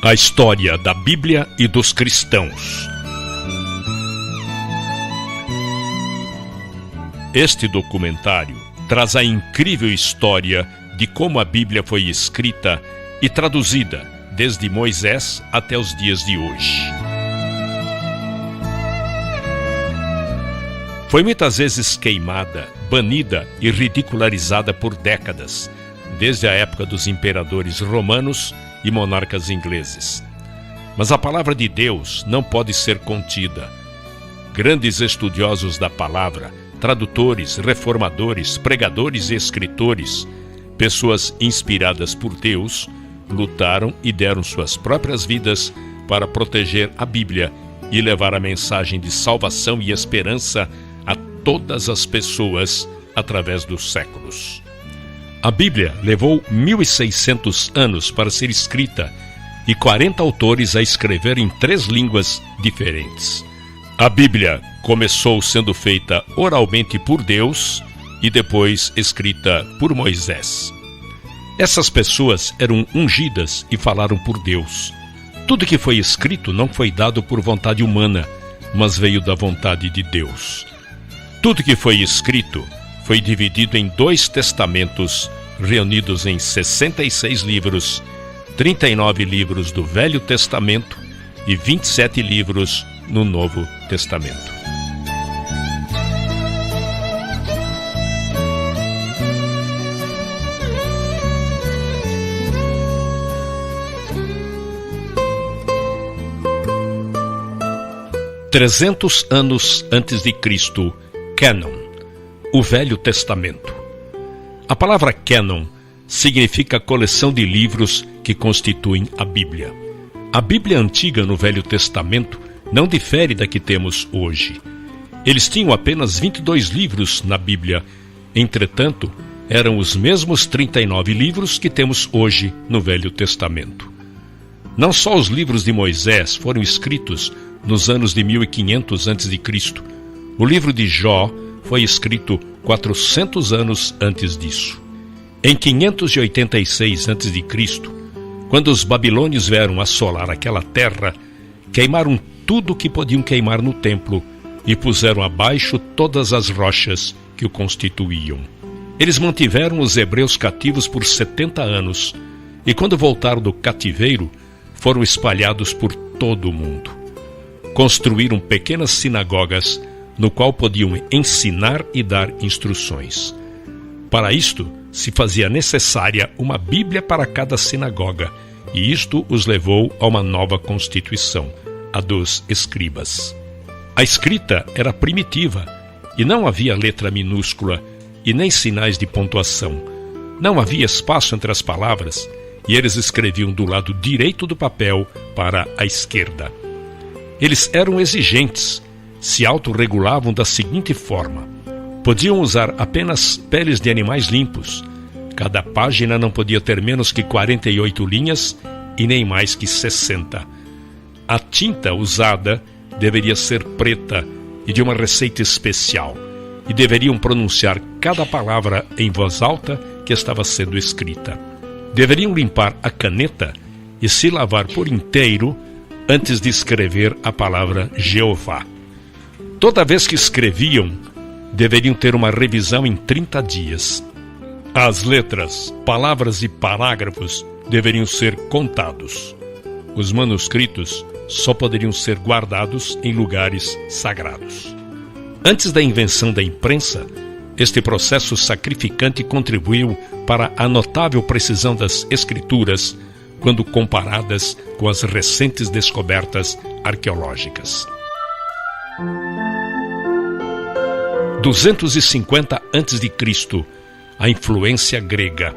A história da Bíblia e dos cristãos. Este documentário traz a incrível história de como a Bíblia foi escrita e traduzida desde Moisés até os dias de hoje. Foi muitas vezes queimada, banida e ridicularizada por décadas, desde a época dos imperadores romanos e monarcas ingleses. Mas a palavra de Deus não pode ser contida. Grandes estudiosos da palavra, tradutores, reformadores, pregadores e escritores, pessoas inspiradas por Deus, lutaram e deram suas próprias vidas para proteger a Bíblia e levar a mensagem de salvação e esperança a todas as pessoas através dos séculos. A Bíblia levou 1.600 anos para ser escrita e 40 autores a escrever em 3 línguas diferentes. A Bíblia começou sendo feita oralmente por Deus e depois escrita por Moisés. Essas pessoas eram ungidas e falaram por Deus. Tudo que foi escrito não foi dado por vontade humana, mas veio da vontade de Deus. Tudo que foi escrito foi dividido em 2 testamentos, reunidos em 66 livros, 39 livros do Velho Testamento e 27 livros no Novo Testamento. "300 anos antes de Cristo, Cânon, o Velho Testamento. A palavra cânon significa coleção de livros que constituem a Bíblia. A Bíblia antiga no Velho Testamento não difere da que temos hoje. Eles tinham apenas 22 livros na Bíblia, entretanto, eram os mesmos 39 livros que temos hoje no Velho Testamento. Não só os livros de Moisés foram escritos nos anos de 1500 a.C., o livro de Jó foi escrito 400 anos antes disso. Em 586 a.C., quando os babilônios vieram assolar aquela terra, queimaram tudo o que podiam queimar no templo e puseram abaixo todas as rochas que o constituíam. Eles mantiveram os hebreus cativos por 70 anos e quando voltaram do cativeiro, foram espalhados por todo o mundo. Construíram pequenas sinagogas no qual podiam ensinar e dar instruções. Para isto, se fazia necessária uma Bíblia para cada sinagoga, e isto os levou a uma nova constituição, a dos escribas. A escrita era primitiva, e não havia letra minúscula, e nem sinais de pontuação. Não havia espaço entre as palavras, e eles escreviam do lado direito do papel para a esquerda. Eles eram exigentes, se autorregulavam da seguinte forma: podiam usar apenas peles de animais limpos. Cada página não podia ter menos que 48 linhas e nem mais que 60. A tinta usada deveria ser preta e de uma receita especial, e deveriam pronunciar cada palavra em voz alta que estava sendo escrita. Deveriam limpar a caneta e se lavar por inteiro antes de escrever a palavra Jeová. Toda vez que escreviam, deveriam ter uma revisão em 30 dias. As letras, palavras e parágrafos deveriam ser contados. Os manuscritos só poderiam ser guardados em lugares sagrados. Antes da invenção da imprensa, este processo sacrificante contribuiu para a notável precisão das escrituras quando comparadas com as recentes descobertas arqueológicas. 250 a.C., a influência grega.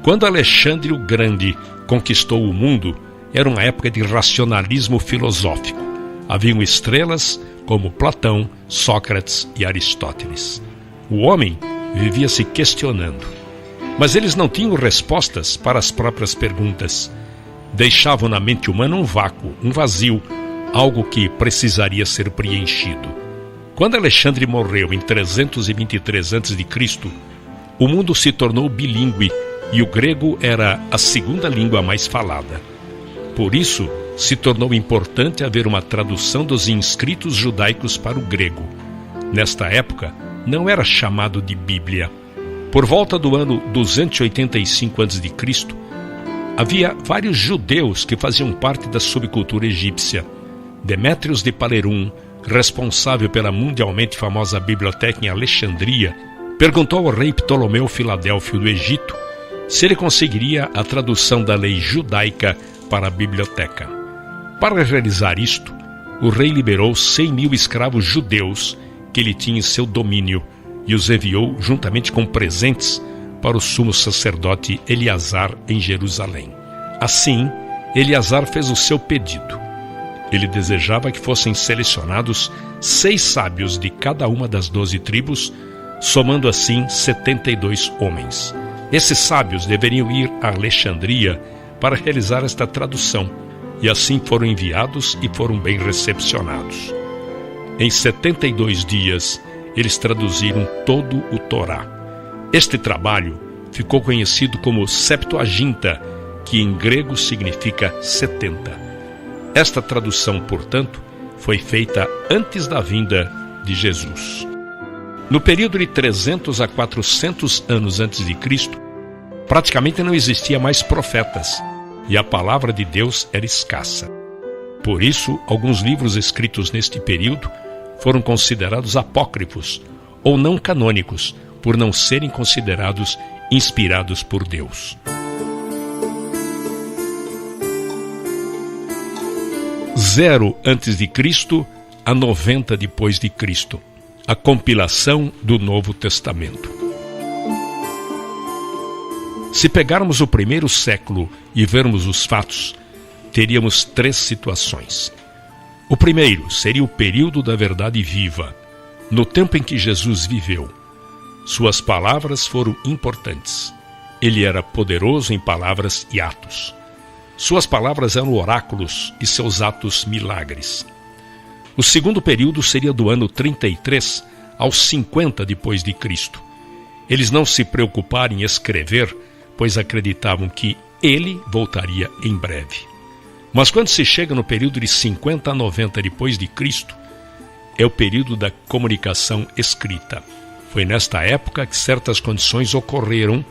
Quando Alexandre o Grande conquistou o mundo, era uma época de racionalismo filosófico. Haviam estrelas como Platão, Sócrates e Aristóteles. O homem vivia se questionando, mas eles não tinham respostas para as próprias perguntas. Deixavam na mente humana um vácuo, um vazio, algo que precisaria ser preenchido. Quando Alexandre morreu em 323 a.C., o mundo se tornou bilíngue e o grego era a segunda língua mais falada. Por isso, se tornou importante haver uma tradução dos inscritos judaicos para o grego. Nesta época, não era chamado de Bíblia. Por volta do ano 285 a.C., havia vários judeus que faziam parte da subcultura egípcia. Demétrios de Palerum, responsável pela mundialmente famosa biblioteca em Alexandria, perguntou ao rei Ptolomeu Filadélfio do Egito se ele conseguiria a tradução da lei judaica para a biblioteca. Para realizar isto, o rei liberou 100.000 escravos judeus que ele tinha em seu domínio e os enviou juntamente com presentes para o sumo sacerdote Eleazar em Jerusalém. Assim, Eleazar fez o seu pedido. Ele desejava que fossem selecionados 6 sábios de cada uma das 12 tribos, somando assim 72 homens. Esses sábios deveriam ir a Alexandria para realizar esta tradução, e assim foram enviados e foram bem recepcionados. Em 72 dias, eles traduziram todo o Torá. Este trabalho ficou conhecido como Septuaginta, que em grego significa 70. Esta tradução, portanto, foi feita antes da vinda de Jesus. No período de 300 a 400 anos antes de Cristo, praticamente não existia mais profetas, e a palavra de Deus era escassa. Por isso, alguns livros escritos neste período foram considerados apócrifos ou não canônicos, por não serem considerados inspirados por Deus. 0 antes de Cristo a 90 depois de Cristo. A compilação do Novo Testamento. Se pegarmos o primeiro século e vermos os fatos, teríamos 3 situações. O primeiro seria o período da verdade viva, no tempo em que Jesus viveu. Suas palavras foram importantes. Ele era poderoso em palavras e atos. Suas palavras eram oráculos e seus atos milagres. O segundo período seria do ano 33 aos 50 depois de Cristo. Eles não se preocuparam em escrever, pois acreditavam que ele voltaria em breve. Mas quando se chega no período de 50 a 90 depois de Cristo, é o período da comunicação escrita. Foi nesta época que certas condições ocorreram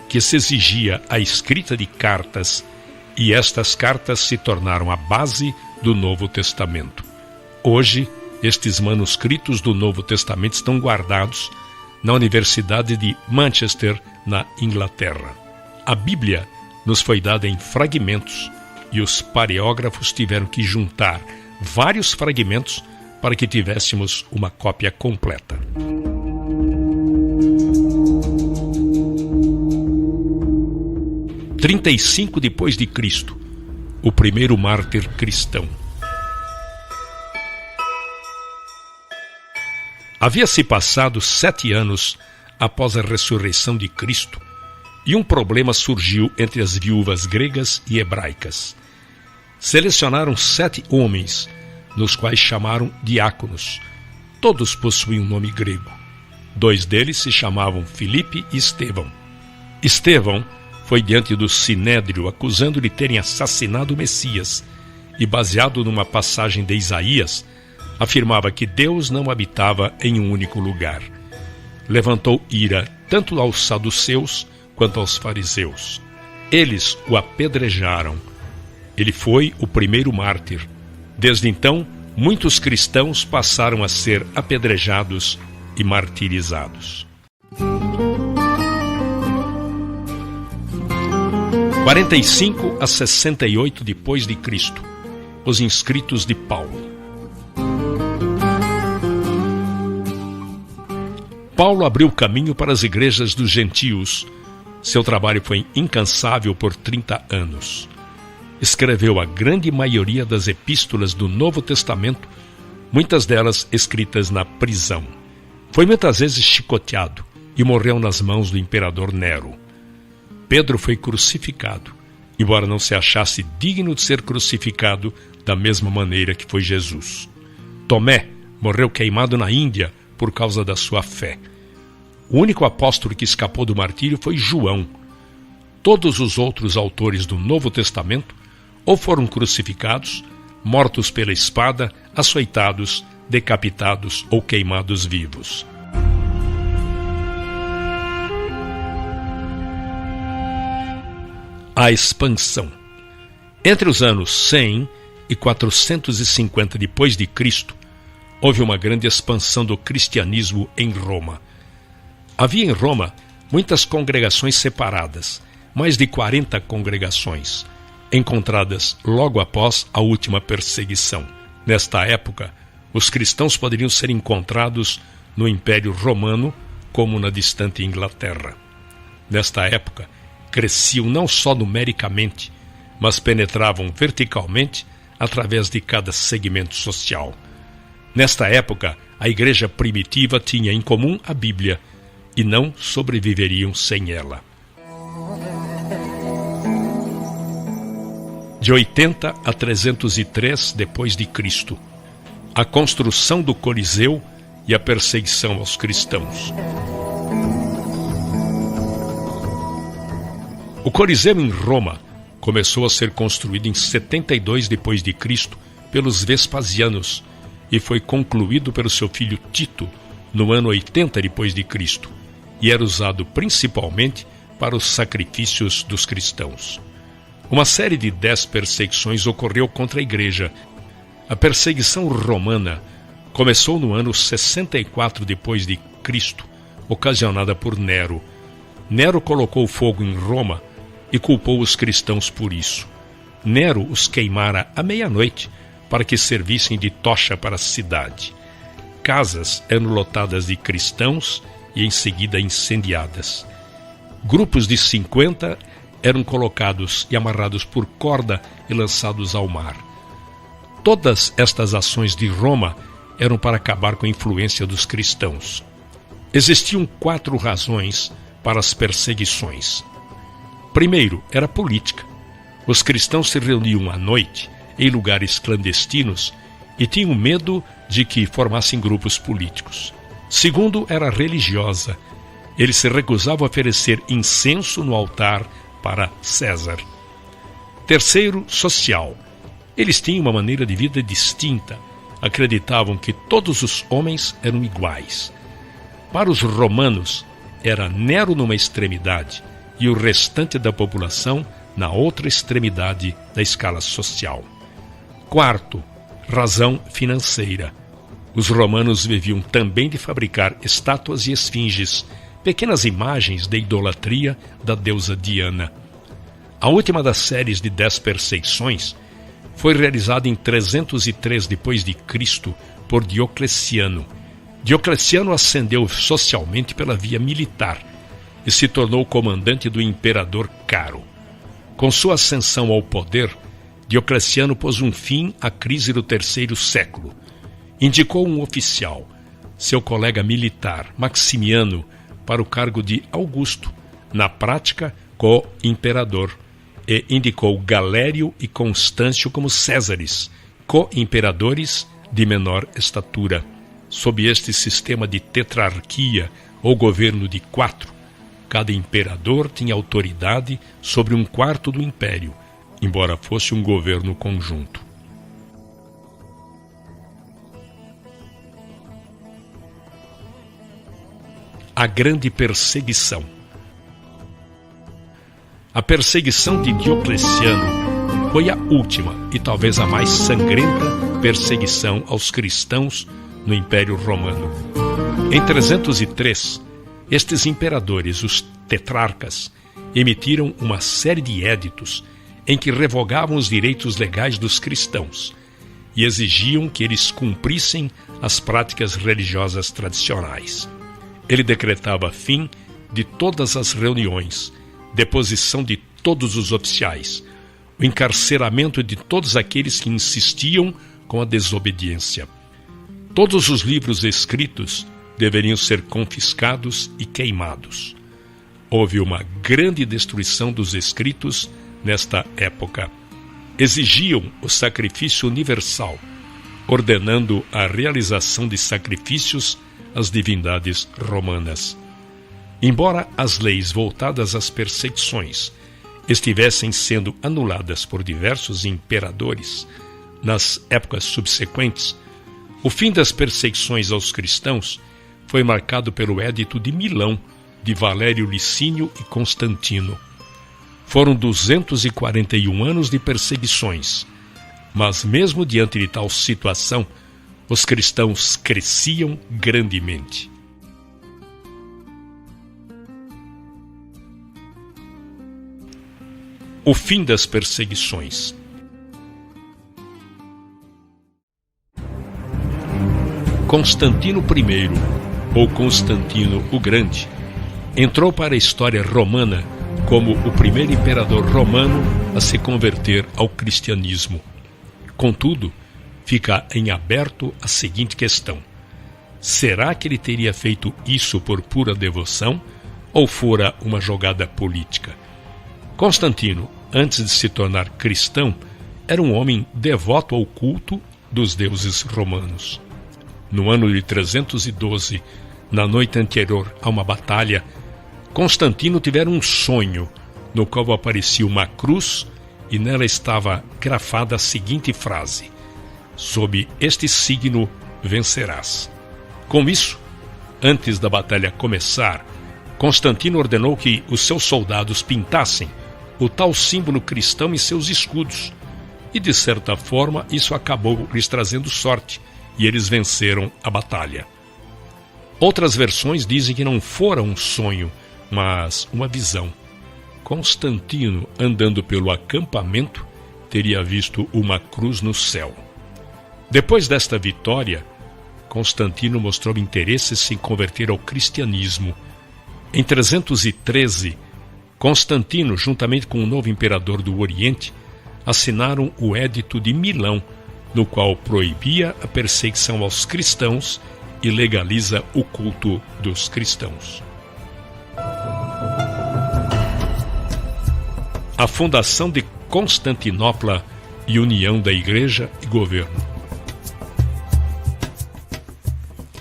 que se exigia a escrita de cartas, e estas cartas se tornaram a base do Novo Testamento. Hoje, estes manuscritos do Novo Testamento estão guardados na Universidade de Manchester, na Inglaterra. A Bíblia nos foi dada em fragmentos e os paleógrafos tiveram que juntar vários fragmentos para que tivéssemos uma cópia completa. Em 35 depois de Cristo, o primeiro mártir cristão. Havia-se passado 7 anos após a ressurreição de Cristo, e um problema surgiu entre as viúvas gregas e hebraicas. Selecionaram 7 homens, nos quais chamaram diáconos. Todos possuíam um nome grego. 2 deles se chamavam Filipe e Estevão. Estevão foi diante do Sinédrio acusando de terem assassinado o Messias e, baseado numa passagem de Isaías, afirmava que Deus não habitava em um único lugar. Levantou ira tanto aos saduceus quanto aos fariseus. Eles o apedrejaram. Ele foi o primeiro mártir. Desde então, muitos cristãos passaram a ser apedrejados e martirizados. 45 a 68 depois de Cristo. Os inscritos de Paulo. Paulo abriu caminho para as igrejas dos gentios. Seu trabalho foi incansável por 30 anos. Escreveu a grande maioria das epístolas do Novo Testamento, muitas delas escritas na prisão. Foi muitas vezes chicoteado e morreu nas mãos do imperador Nero. Pedro foi crucificado, embora não se achasse digno de ser crucificado da mesma maneira que foi Jesus. Tomé morreu queimado na Índia por causa da sua fé. O único apóstolo que escapou do martírio foi João. Todos os outros autores do Novo Testamento ou foram crucificados, mortos pela espada, açoitados, decapitados ou queimados vivos. A expansão. Entre os anos 100 e 450 depois de Cristo, houve uma grande expansão do cristianismo em Roma. Havia em Roma muitas congregações separadas, mais de 40 congregações, encontradas logo após a última perseguição. Nesta época, os cristãos poderiam ser encontrados no Império Romano como na distante Inglaterra. Nesta época, cresciam não só numericamente, mas penetravam verticalmente através de cada segmento social. Nesta época, a igreja primitiva tinha em comum a Bíblia e não sobreviveriam sem ela. De 80 a 303 depois de Cristo, a construção do Coliseu e a perseguição aos cristãos. O Coliseu em Roma começou a ser construído em 72 depois de Cristo pelos Vespasianos e foi concluído pelo seu filho Tito no ano 80 depois de Cristo, e era usado principalmente para os sacrifícios dos cristãos. Uma série de 10 perseguições ocorreu contra a igreja. A perseguição romana começou no ano 64 depois de Cristo, ocasionada por Nero. Nero colocou fogo em Roma e culpou os cristãos por isso. Nero os queimara à meia-noite para que servissem de tocha para a cidade. Casas eram lotadas de cristãos e em seguida incendiadas. Grupos de 50 eram colocados e amarrados por corda e lançados ao mar. Todas estas ações de Roma eram para acabar com a influência dos cristãos. Existiam 4 razões para as perseguições. Primeiro, era política. Os cristãos se reuniam à noite em lugares clandestinos e tinham medo de que formassem grupos políticos. Segundo, era religiosa. Eles se recusavam a oferecer incenso no altar para César. Terceiro, social. Eles tinham uma maneira de vida distinta. Acreditavam que todos os homens eram iguais. Para os romanos, era Nero numa extremidade e o restante da população na outra extremidade da escala social. Quarto, razão financeira. Os romanos viviam também de fabricar estátuas e esfinges, pequenas imagens de idolatria da deusa Diana. A última das séries de 10 perseguições foi realizada em 303 depois de Cristo por Diocleciano. Diocleciano ascendeu socialmente pela via militar e se tornou comandante do imperador Caro. Com sua ascensão ao poder, Diocleciano pôs um fim à crise do terceiro século. Indicou um oficial, seu colega militar, Maximiano, para o cargo de Augusto, na prática, co-imperador, e indicou Galério e Constâncio como Césares, co-imperadores de menor estatura. Sob este sistema de tetrarquia, ou governo de 4, cada imperador tinha autoridade sobre 1/4 do império, embora fosse um governo conjunto. A grande perseguição. A perseguição de Diocleciano foi a última e talvez a mais sangrenta perseguição aos cristãos no Império Romano. Em 303, estes imperadores, os tetrarcas, emitiram uma série de éditos em que revogavam os direitos legais dos cristãos e exigiam que eles cumprissem as práticas religiosas tradicionais. Ele decretava fim de todas as reuniões, deposição de todos os oficiais, o encarceramento de todos aqueles que insistiam com a desobediência. Todos os livros escritos deveriam ser confiscados e queimados. Houve uma grande destruição dos escritos nesta época. Exigiam o sacrifício universal, ordenando a realização de sacrifícios às divindades romanas. Embora as leis voltadas às perseguições estivessem sendo anuladas por diversos imperadores nas épocas subsequentes, o fim das perseguições aos cristãos foi marcado pelo Édito de Milão de Valério Licínio e Constantino. Foram 241 anos de perseguições, mas mesmo diante de tal situação, os cristãos cresciam grandemente. O fim das perseguições. Constantino I, ou Constantino o Grande, entrou para a história romana como o primeiro imperador romano a se converter ao cristianismo. Contudo, fica em aberto a seguinte questão: será que ele teria feito isso por pura devoção ou fora uma jogada política? Constantino, antes de se tornar cristão, era um homem devoto ao culto dos deuses romanos. No ano de 312, na noite anterior a uma batalha, Constantino tivera um sonho, no qual aparecia uma cruz e nela estava grafada a seguinte frase: sob este signo vencerás. Com isso, antes da batalha começar, Constantino ordenou que os seus soldados pintassem o tal símbolo cristão em seus escudos, e de certa forma isso acabou lhes trazendo sorte, e eles venceram a batalha. Outras versões dizem que não fora um sonho, mas uma visão. Constantino, andando pelo acampamento, teria visto uma cruz no céu. Depois desta vitória, Constantino mostrou interesse em se converter ao cristianismo. Em 313, Constantino, juntamente com o novo imperador do Oriente, assinaram o Édito de Milão, no qual proibia a perseguição aos cristãos e legaliza o culto dos cristãos. A fundação de Constantinopla e união da Igreja e governo.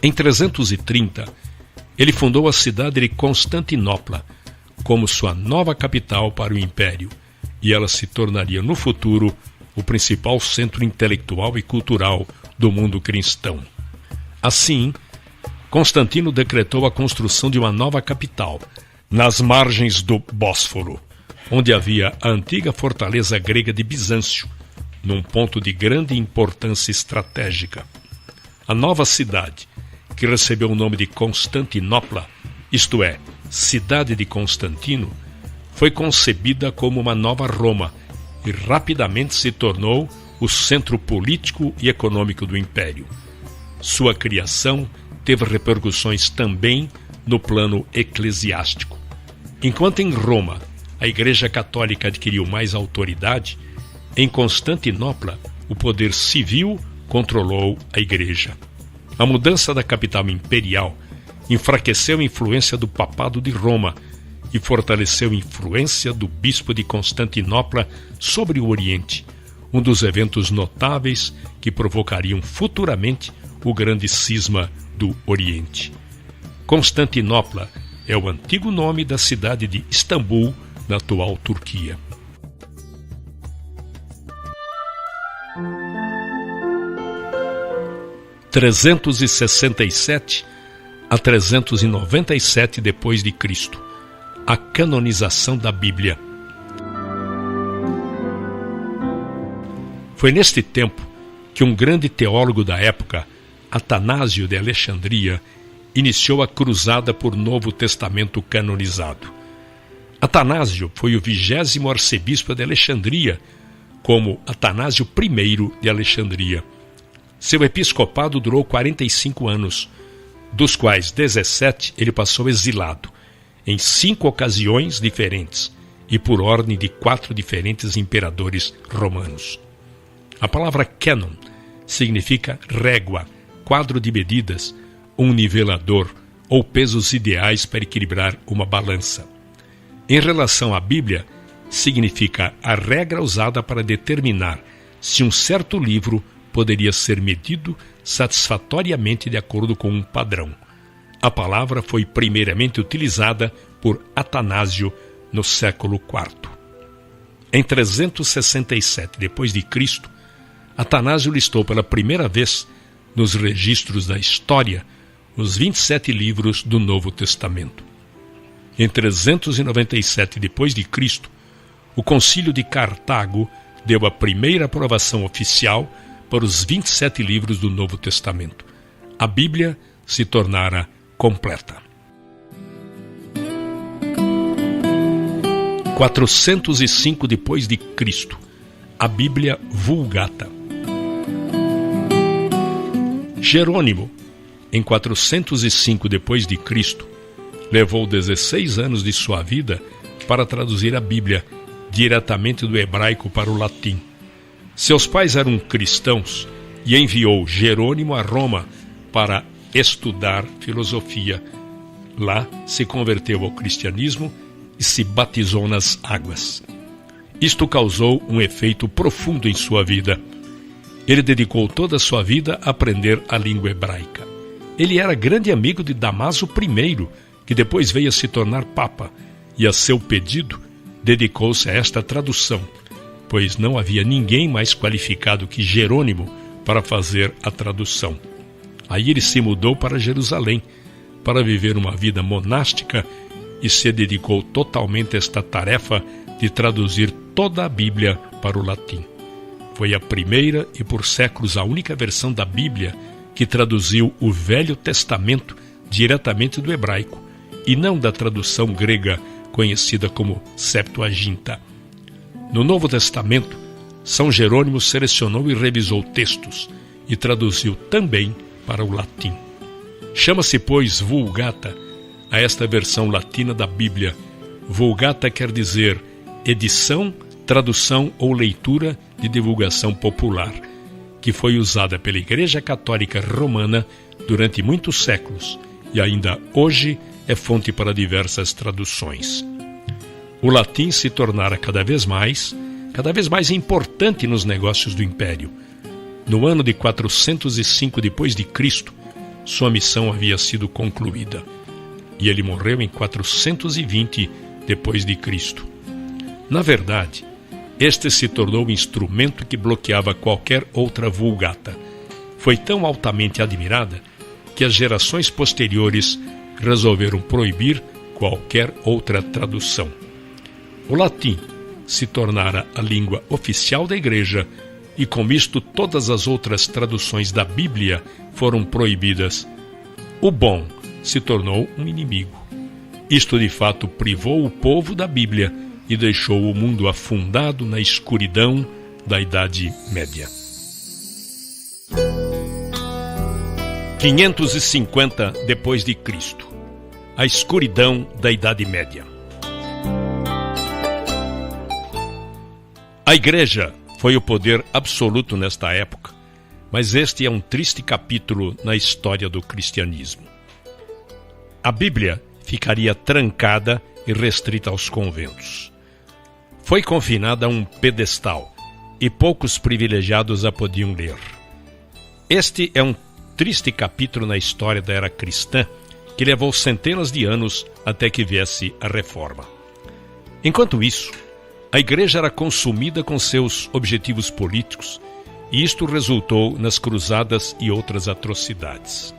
Em 330, ele fundou a cidade de Constantinopla como sua nova capital para o Império, e ela se tornaria no futuro o principal centro intelectual e cultural do mundo cristão. Assim, Constantino decretou a construção de uma nova capital, nas margens do Bósforo, onde havia a antiga fortaleza grega de Bizâncio, num ponto de grande importância estratégica. A nova cidade, que recebeu o nome de Constantinopla, isto é, Cidade de Constantino, foi concebida como uma nova Roma e rapidamente se tornou o centro político e econômico do Império. Sua criação teve repercussões também no plano eclesiástico. Enquanto em Roma a Igreja Católica adquiriu mais autoridade, em Constantinopla o poder civil controlou a Igreja. A mudança da capital imperial enfraqueceu a influência do Papado de Roma e fortaleceu a influência do Bispo de Constantinopla sobre o Oriente, um dos eventos notáveis que provocariam futuramente o grande cisma do Oriente. Constantinopla é o antigo nome da cidade de Istambul, na atual Turquia. – 367 a 397 depois de Cristo, a canonização da Bíblia. Foi neste tempo que um grande teólogo da época, Atanásio de Alexandria, iniciou a cruzada por Novo Testamento canonizado. Atanásio foi o 20º arcebispo de Alexandria, como Atanásio I de Alexandria. Seu episcopado durou 45 anos, dos quais 17 ele passou exilado, em 5 ocasiões diferentes e por ordem de 4 diferentes imperadores romanos. A palavra cânon significa régua, quadro de medidas, um nivelador ou pesos ideais para equilibrar uma balança. Em relação à Bíblia, significa a regra usada para determinar se um certo livro poderia ser medido satisfatoriamente de acordo com um padrão. A palavra foi primeiramente utilizada por Atanásio no século IV. Em 367 d.C., Atanásio listou pela primeira vez nos registros da história os 27 livros do Novo Testamento. Em 397 d.C., o Concílio de Cartago deu a primeira aprovação oficial para os 27 livros do Novo Testamento. A Bíblia se tornara completa. 405 d.C., a Bíblia Vulgata. Jerônimo, em 405 d.C., levou 16 anos de sua vida para traduzir a Bíblia diretamente do hebraico para o latim. Seus pais eram cristãos e enviou Jerônimo a Roma para estudar filosofia. Lá se converteu ao cristianismo e se batizou nas águas. Isto causou um efeito profundo em sua vida. Ele dedicou toda a sua vida a aprender a língua hebraica. Ele era grande amigo de Damaso I, que depois veio a se tornar papa, e a seu pedido dedicou-se a esta tradução, pois não havia ninguém mais qualificado que Jerônimo para fazer a tradução. Aí ele se mudou para Jerusalém para viver uma vida monástica e se dedicou totalmente a esta tarefa de traduzir toda a Bíblia para o latim. Foi a primeira e por séculos a única versão da Bíblia que traduziu o Velho Testamento diretamente do hebraico e não da tradução grega conhecida como Septuaginta. No Novo Testamento, São Jerônimo selecionou e revisou textos e traduziu também para o latim. Chama-se, pois, Vulgata a esta versão latina da Bíblia. Vulgata quer dizer edição, tradução ou leitura de divulgação popular, que foi usada pela Igreja Católica Romana durante muitos séculos e ainda hoje é fonte para diversas traduções. O latim se tornara cada vez mais importante nos negócios do Império. No ano de 405 d.C., sua missão havia sido concluída, e ele morreu em 420 d.C. Na verdade, este se tornou um instrumento que bloqueava qualquer outra vulgata. Foi tão altamente admirada que as gerações posteriores resolveram proibir qualquer outra tradução. O latim se tornara a língua oficial da Igreja e, com isto, todas as outras traduções da Bíblia foram proibidas. O bom se tornou um inimigo. Isto, de fato, privou o povo da Bíblia e deixou o mundo afundado na escuridão da Idade Média. 550 d.C., a escuridão da Idade Média. A Igreja foi o poder absoluto nesta época, mas este é um triste capítulo na história do cristianismo. A Bíblia ficaria trancada e restrita aos conventos. Foi confinada a um pedestal e poucos privilegiados a podiam ler. Este é um triste capítulo na história da era cristã que levou centenas de anos até que viesse a Reforma. Enquanto isso, a Igreja era consumida com seus objetivos políticos e isto resultou nas cruzadas e outras atrocidades.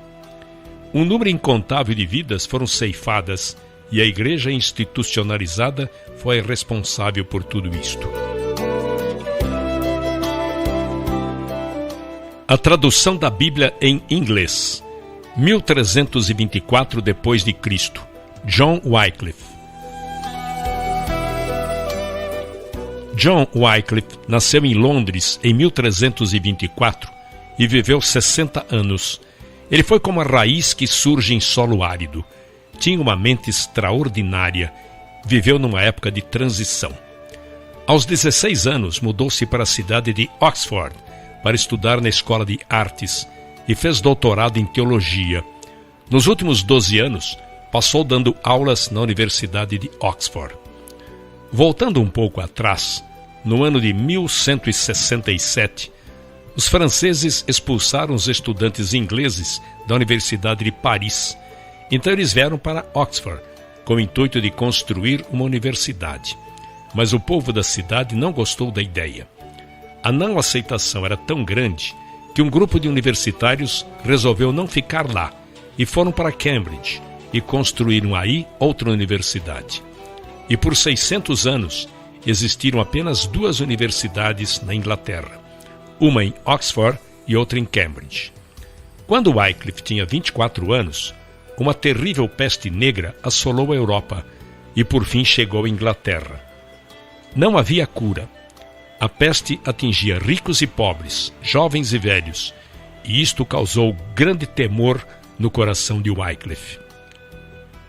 Um número incontável de vidas foram ceifadas e a Igreja institucionalizada foi responsável por tudo isto. A tradução da Bíblia em inglês, 1324 d.C., John Wycliffe. John Wycliffe nasceu em Londres em 1324 e viveu 60 anos. Ele foi como a raiz que surge em solo árido. Tinha uma mente extraordinária. Viveu numa época de transição. Aos 16 anos, mudou-se para a cidade de Oxford para estudar na Escola de Artes e fez doutorado em teologia. Nos últimos 12 anos, passou dando aulas na Universidade de Oxford. Voltando um pouco atrás, no ano de 1167, os franceses expulsaram os estudantes ingleses da Universidade de Paris. Então eles vieram para Oxford, com o intuito de construir uma universidade. mas o povo da cidade não gostou da ideia. A não aceitação era tão grande que um grupo de universitários resolveu não ficar lá e foram para Cambridge e construíram aí outra universidade. E por 600 anos existiram apenas 2 universidades na Inglaterra, uma em Oxford e outra em Cambridge. Quando Wycliffe tinha 24 anos, uma terrível peste negra assolou a Europa e por fim chegou à Inglaterra. Não havia cura. A peste atingia ricos e pobres, jovens e velhos, e isto causou grande temor no coração de Wycliffe.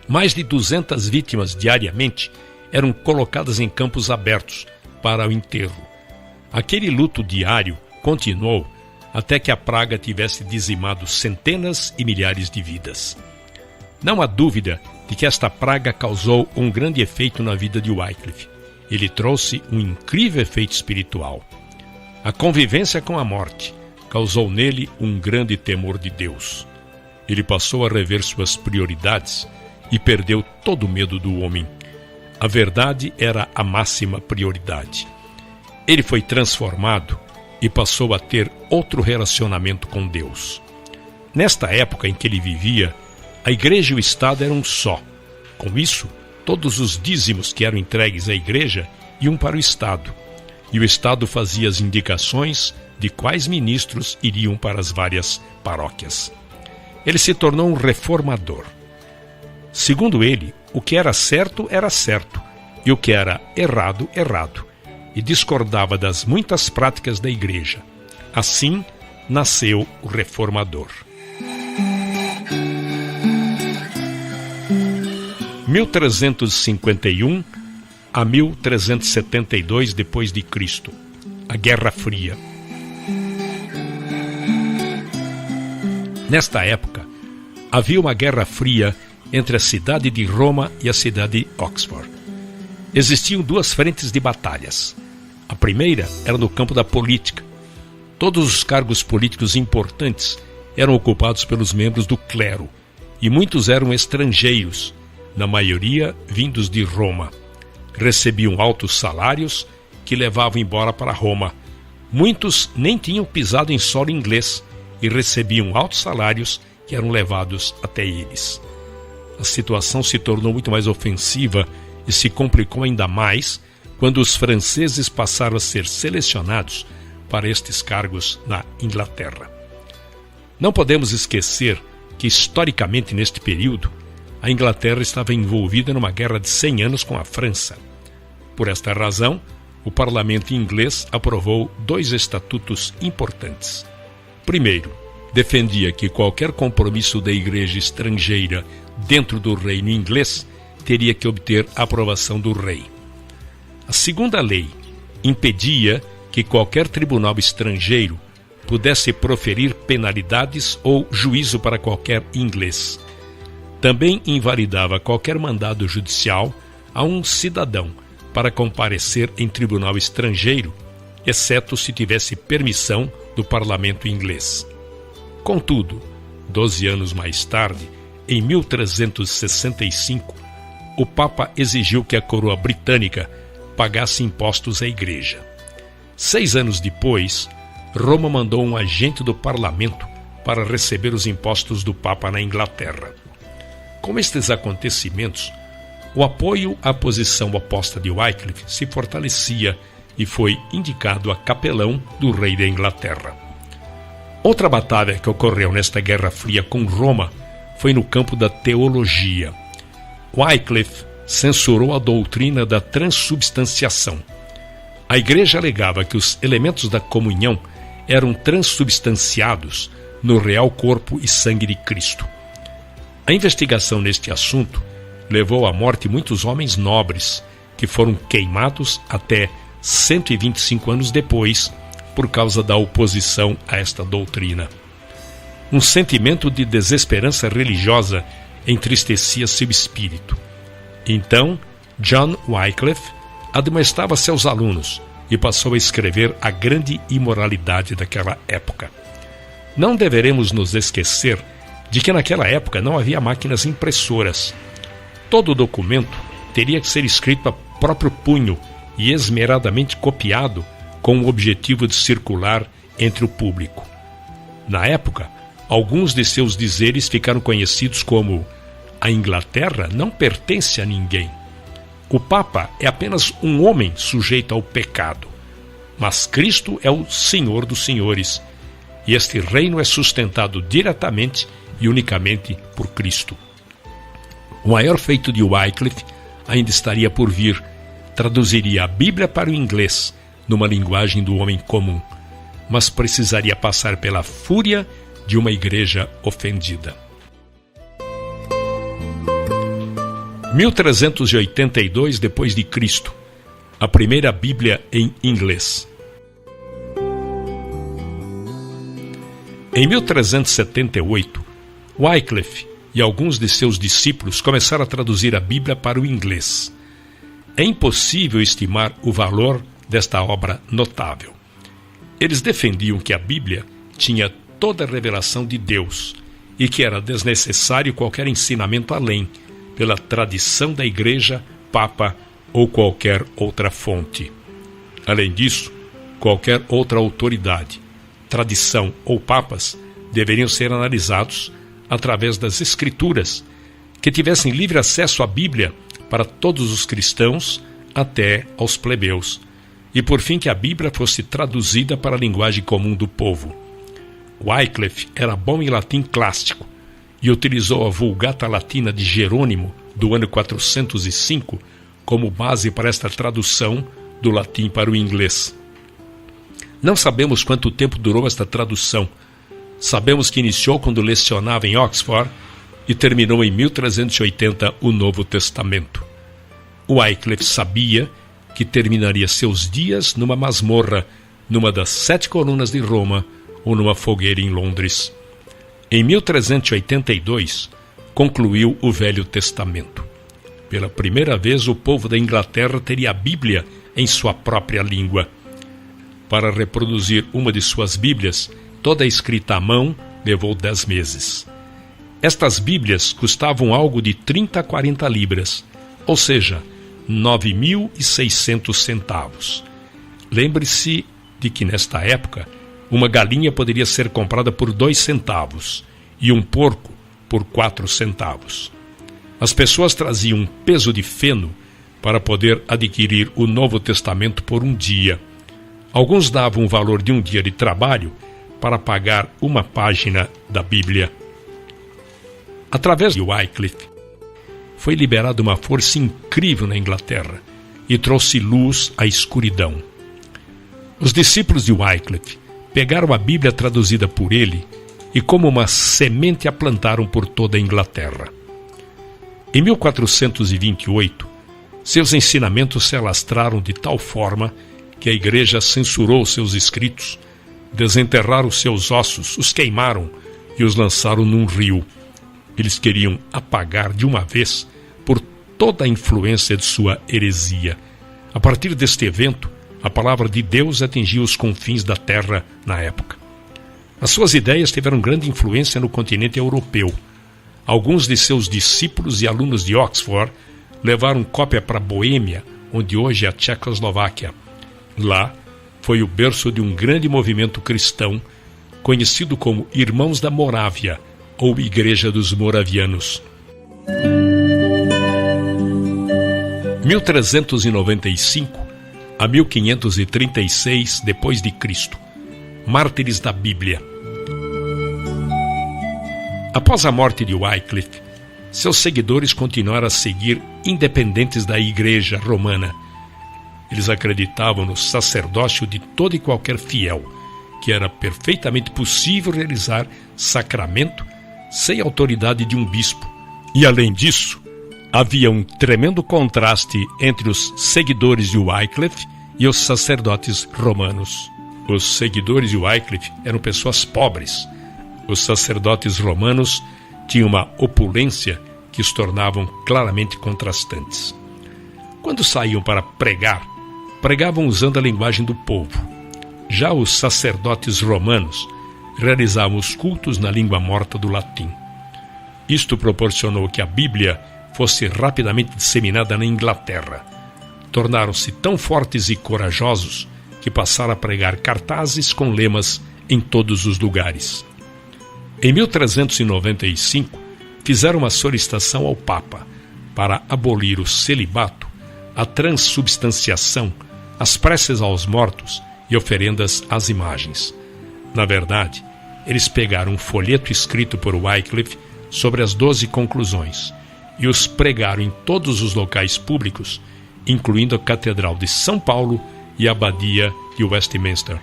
Mais de 200 vítimas diariamente eram colocadas em campos abertos para o enterro. Aquele luto diário continuou até que a praga tivesse dizimado centenas e milhares de vidas. Não há dúvida de que esta praga causou um grande efeito na vida de Wycliffe. Ele trouxe um incrível efeito espiritual. A convivência com a morte causou nele um grande temor de Deus. Ele passou a rever suas prioridades e perdeu todo o medo do homem. A verdade era a máxima prioridade. Ele foi transformado e passou a ter outro relacionamento com Deus. Nesta época em que ele vivia, a igreja e o Estado eram um só. Com isso, todos os dízimos que eram entregues à igreja iam para o Estado, e o Estado fazia as indicações de quais ministros iriam para as várias paróquias. Ele se tornou um reformador. Segundo ele, o que era certo, e o que era errado, errado, e discordava das muitas práticas da igreja. Assim, nasceu o reformador. 1351 a 1372 depois de Cristo, a Guerra Fria. Nesta época, havia uma guerra fria entre a cidade de Roma e a cidade de Oxford. Existiam 2 frentes de batalhas. A primeira era no campo da política. Todos os cargos políticos importantes eram ocupados pelos membros do clero, e muitos eram estrangeiros, na maioria vindos de Roma. Recebiam altos salários que levavam embora para Roma. Muitos nem tinham pisado em solo inglês e recebiam altos salários que eram levados até eles. A situação se tornou muito mais ofensiva e se complicou ainda mais quando os franceses passaram a ser selecionados para estes cargos na Inglaterra. Não podemos esquecer que, historicamente, neste período, a Inglaterra estava envolvida numa guerra de 100 anos com a França. Por esta razão, o parlamento inglês aprovou 2 estatutos importantes. Primeiro, defendia que qualquer compromisso da igreja estrangeira dentro do reino inglês teria que obter a aprovação do rei. A segunda lei impedia que qualquer tribunal estrangeiro pudesse proferir penalidades ou juízo para qualquer inglês. Também invalidava qualquer mandado judicial a um cidadão para comparecer em tribunal estrangeiro, exceto se tivesse permissão do parlamento inglês. Contudo, 12 anos mais tarde, em 1365, o Papa exigiu que a coroa britânica pagasse impostos à igreja. 6 anos depois, Roma mandou um agente do parlamento para receber os impostos do Papa na Inglaterra. Com estes acontecimentos, o apoio à posição oposta de Wycliffe se fortalecia e foi indicado a capelão do rei da Inglaterra. Outra batalha que ocorreu nesta Guerra Fria com Roma foi no campo da teologia. Wycliffe censurou a doutrina da transubstanciação. A igreja alegava que os elementos da comunhão eram transubstanciados no real corpo e sangue de Cristo. A investigação neste assunto levou à morte muitos homens nobres, que foram queimados até 125 anos depois, por causa da oposição a esta doutrina. Um sentimento de desesperança religiosa entristecia seu espírito. Então, John Wycliffe admoestava seus alunos e passou a escrever a grande imoralidade daquela época. Não deveremos nos esquecer de que naquela época não havia máquinas impressoras. Todo documento teria que ser escrito a próprio punho e esmeradamente copiado com o objetivo de circular entre o público. Na época, alguns de seus dizeres ficaram conhecidos como: a Inglaterra não pertence a ninguém. O Papa é apenas um homem sujeito ao pecado. Mas Cristo é o Senhor dos senhores, e este reino é sustentado diretamente e unicamente por Cristo. O maior feito de Wycliffe ainda estaria por vir. Traduziria a Bíblia para o inglês, numa linguagem do homem comum, mas precisaria passar pela fúria de uma igreja ofendida. 1382 depois de Cristo, a primeira Bíblia em inglês. Em 1378, Wycliffe e alguns de seus discípulos começaram a traduzir a Bíblia para o inglês. É impossível estimar o valor desta obra notável. Eles defendiam que a Bíblia tinha toda a revelação de Deus e que era desnecessário qualquer ensinamento além, pela tradição da Igreja, Papa ou qualquer outra fonte. Além disso, qualquer outra autoridade, tradição ou papas deveriam ser analisados através das Escrituras, que tivessem livre acesso à Bíblia para todos os cristãos até aos plebeus, e por fim que a Bíblia fosse traduzida para a linguagem comum do povo. Wycliffe era bom em latim clássico e utilizou a Vulgata Latina de Jerônimo do ano 405 como base para esta tradução do latim para o inglês. Não sabemos quanto tempo durou esta tradução. Sabemos que iniciou quando lecionava em Oxford e terminou em 1380 o Novo Testamento. Wycliffe sabia que terminaria seus dias numa masmorra, numa das 7 colunas de Roma ou numa fogueira em Londres. Em 1382, concluiu o Velho Testamento. Pela primeira vez, o povo da Inglaterra teria a Bíblia em sua própria língua. Para reproduzir uma de suas Bíblias, toda escrita à mão, levou 10 meses. Estas Bíblias custavam algo de 30 a 40 libras, ou seja, 9.600 centavos. Lembre-se de que, nesta época, uma galinha poderia ser comprada por 2 centavos e um porco por 4 centavos. As pessoas traziam um peso de feno para poder adquirir o Novo Testamento por um dia. Alguns davam o valor de um dia de trabalho para pagar uma página da Bíblia. Através de Wycliffe, foi liberada uma força incrível na Inglaterra e trouxe luz à escuridão. Os discípulos de Wycliffe pegaram a Bíblia traduzida por ele e como uma semente a plantaram por toda a Inglaterra. Em 1428, seus ensinamentos se alastraram de tal forma que a Igreja censurou seus escritos, desenterraram seus ossos, os queimaram e os lançaram num rio. Eles queriam apagar de uma vez por toda a influência de sua heresia. A partir deste evento, a palavra de Deus atingiu os confins da terra na época. As suas ideias tiveram grande influência no continente europeu. Alguns de seus discípulos e alunos de Oxford levaram cópia para Boêmia, onde hoje é a Tchecoslováquia. Lá foi o berço de um grande movimento cristão, conhecido como Irmãos da Morávia, ou Igreja dos Moravianos. 1395 a 1536 depois de Cristo. Mártires da Bíblia. Após a morte de Wycliffe, seus seguidores continuaram a seguir independentes da Igreja Romana. Eles acreditavam no sacerdócio de todo e qualquer fiel, que era perfeitamente possível realizar sacramento sem autoridade de um bispo. E além disso, havia um tremendo contraste entre os seguidores de Wycliffe e os sacerdotes romanos. Os seguidores de Wycliffe eram pessoas pobres. Os sacerdotes romanos tinham uma opulência que os tornavam claramente contrastantes. Quando saíam para pregar, pregavam usando a linguagem do povo. Já os sacerdotes romanos realizavam os cultos na língua morta do latim. Isto proporcionou que a Bíblia fosse rapidamente disseminada na Inglaterra. tornaram-se tão fortes e corajosos que passaram a pregar cartazes com lemas em todos os lugares. Em 1395, fizeram uma solicitação ao Papa para abolir o celibato, a transubstanciação, as preces aos mortos e oferendas às imagens. Na verdade, eles pegaram um folheto escrito por Wycliffe sobre as 12 conclusões e os pregaram em todos os locais públicos, incluindo a Catedral de São Paulo e a Abadia de Westminster.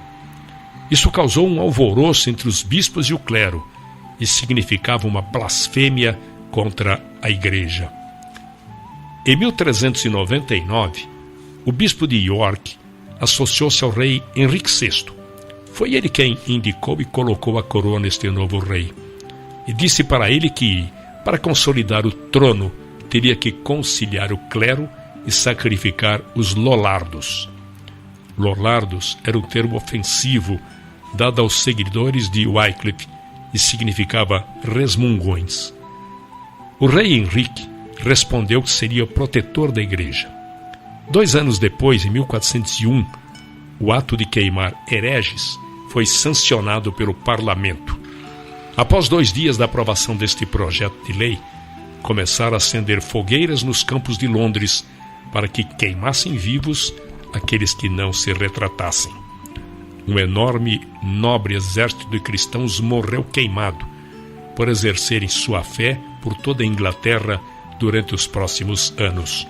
Isso causou um alvoroço entre os bispos e o clero e significava uma blasfêmia contra a Igreja. Em 1399, o bispo de York associou-se ao rei Henrique VI. Foi ele quem indicou e colocou a coroa neste novo rei. E disse para ele que, para consolidar o trono, teria que conciliar o clero e sacrificar os lollardos. Lollardos era um termo ofensivo dado aos seguidores de Wycliffe e significava resmungões. O rei Henrique respondeu que seria o protetor da igreja. 2 anos depois, em 1401, o ato de queimar hereges foi sancionado pelo parlamento. Após 2 dias da aprovação deste projeto de lei, começaram a acender fogueiras nos campos de Londres para que queimassem vivos aqueles que não se retratassem. Um enorme, nobre exército de cristãos morreu queimado por exercerem sua fé por toda a Inglaterra durante os próximos anos.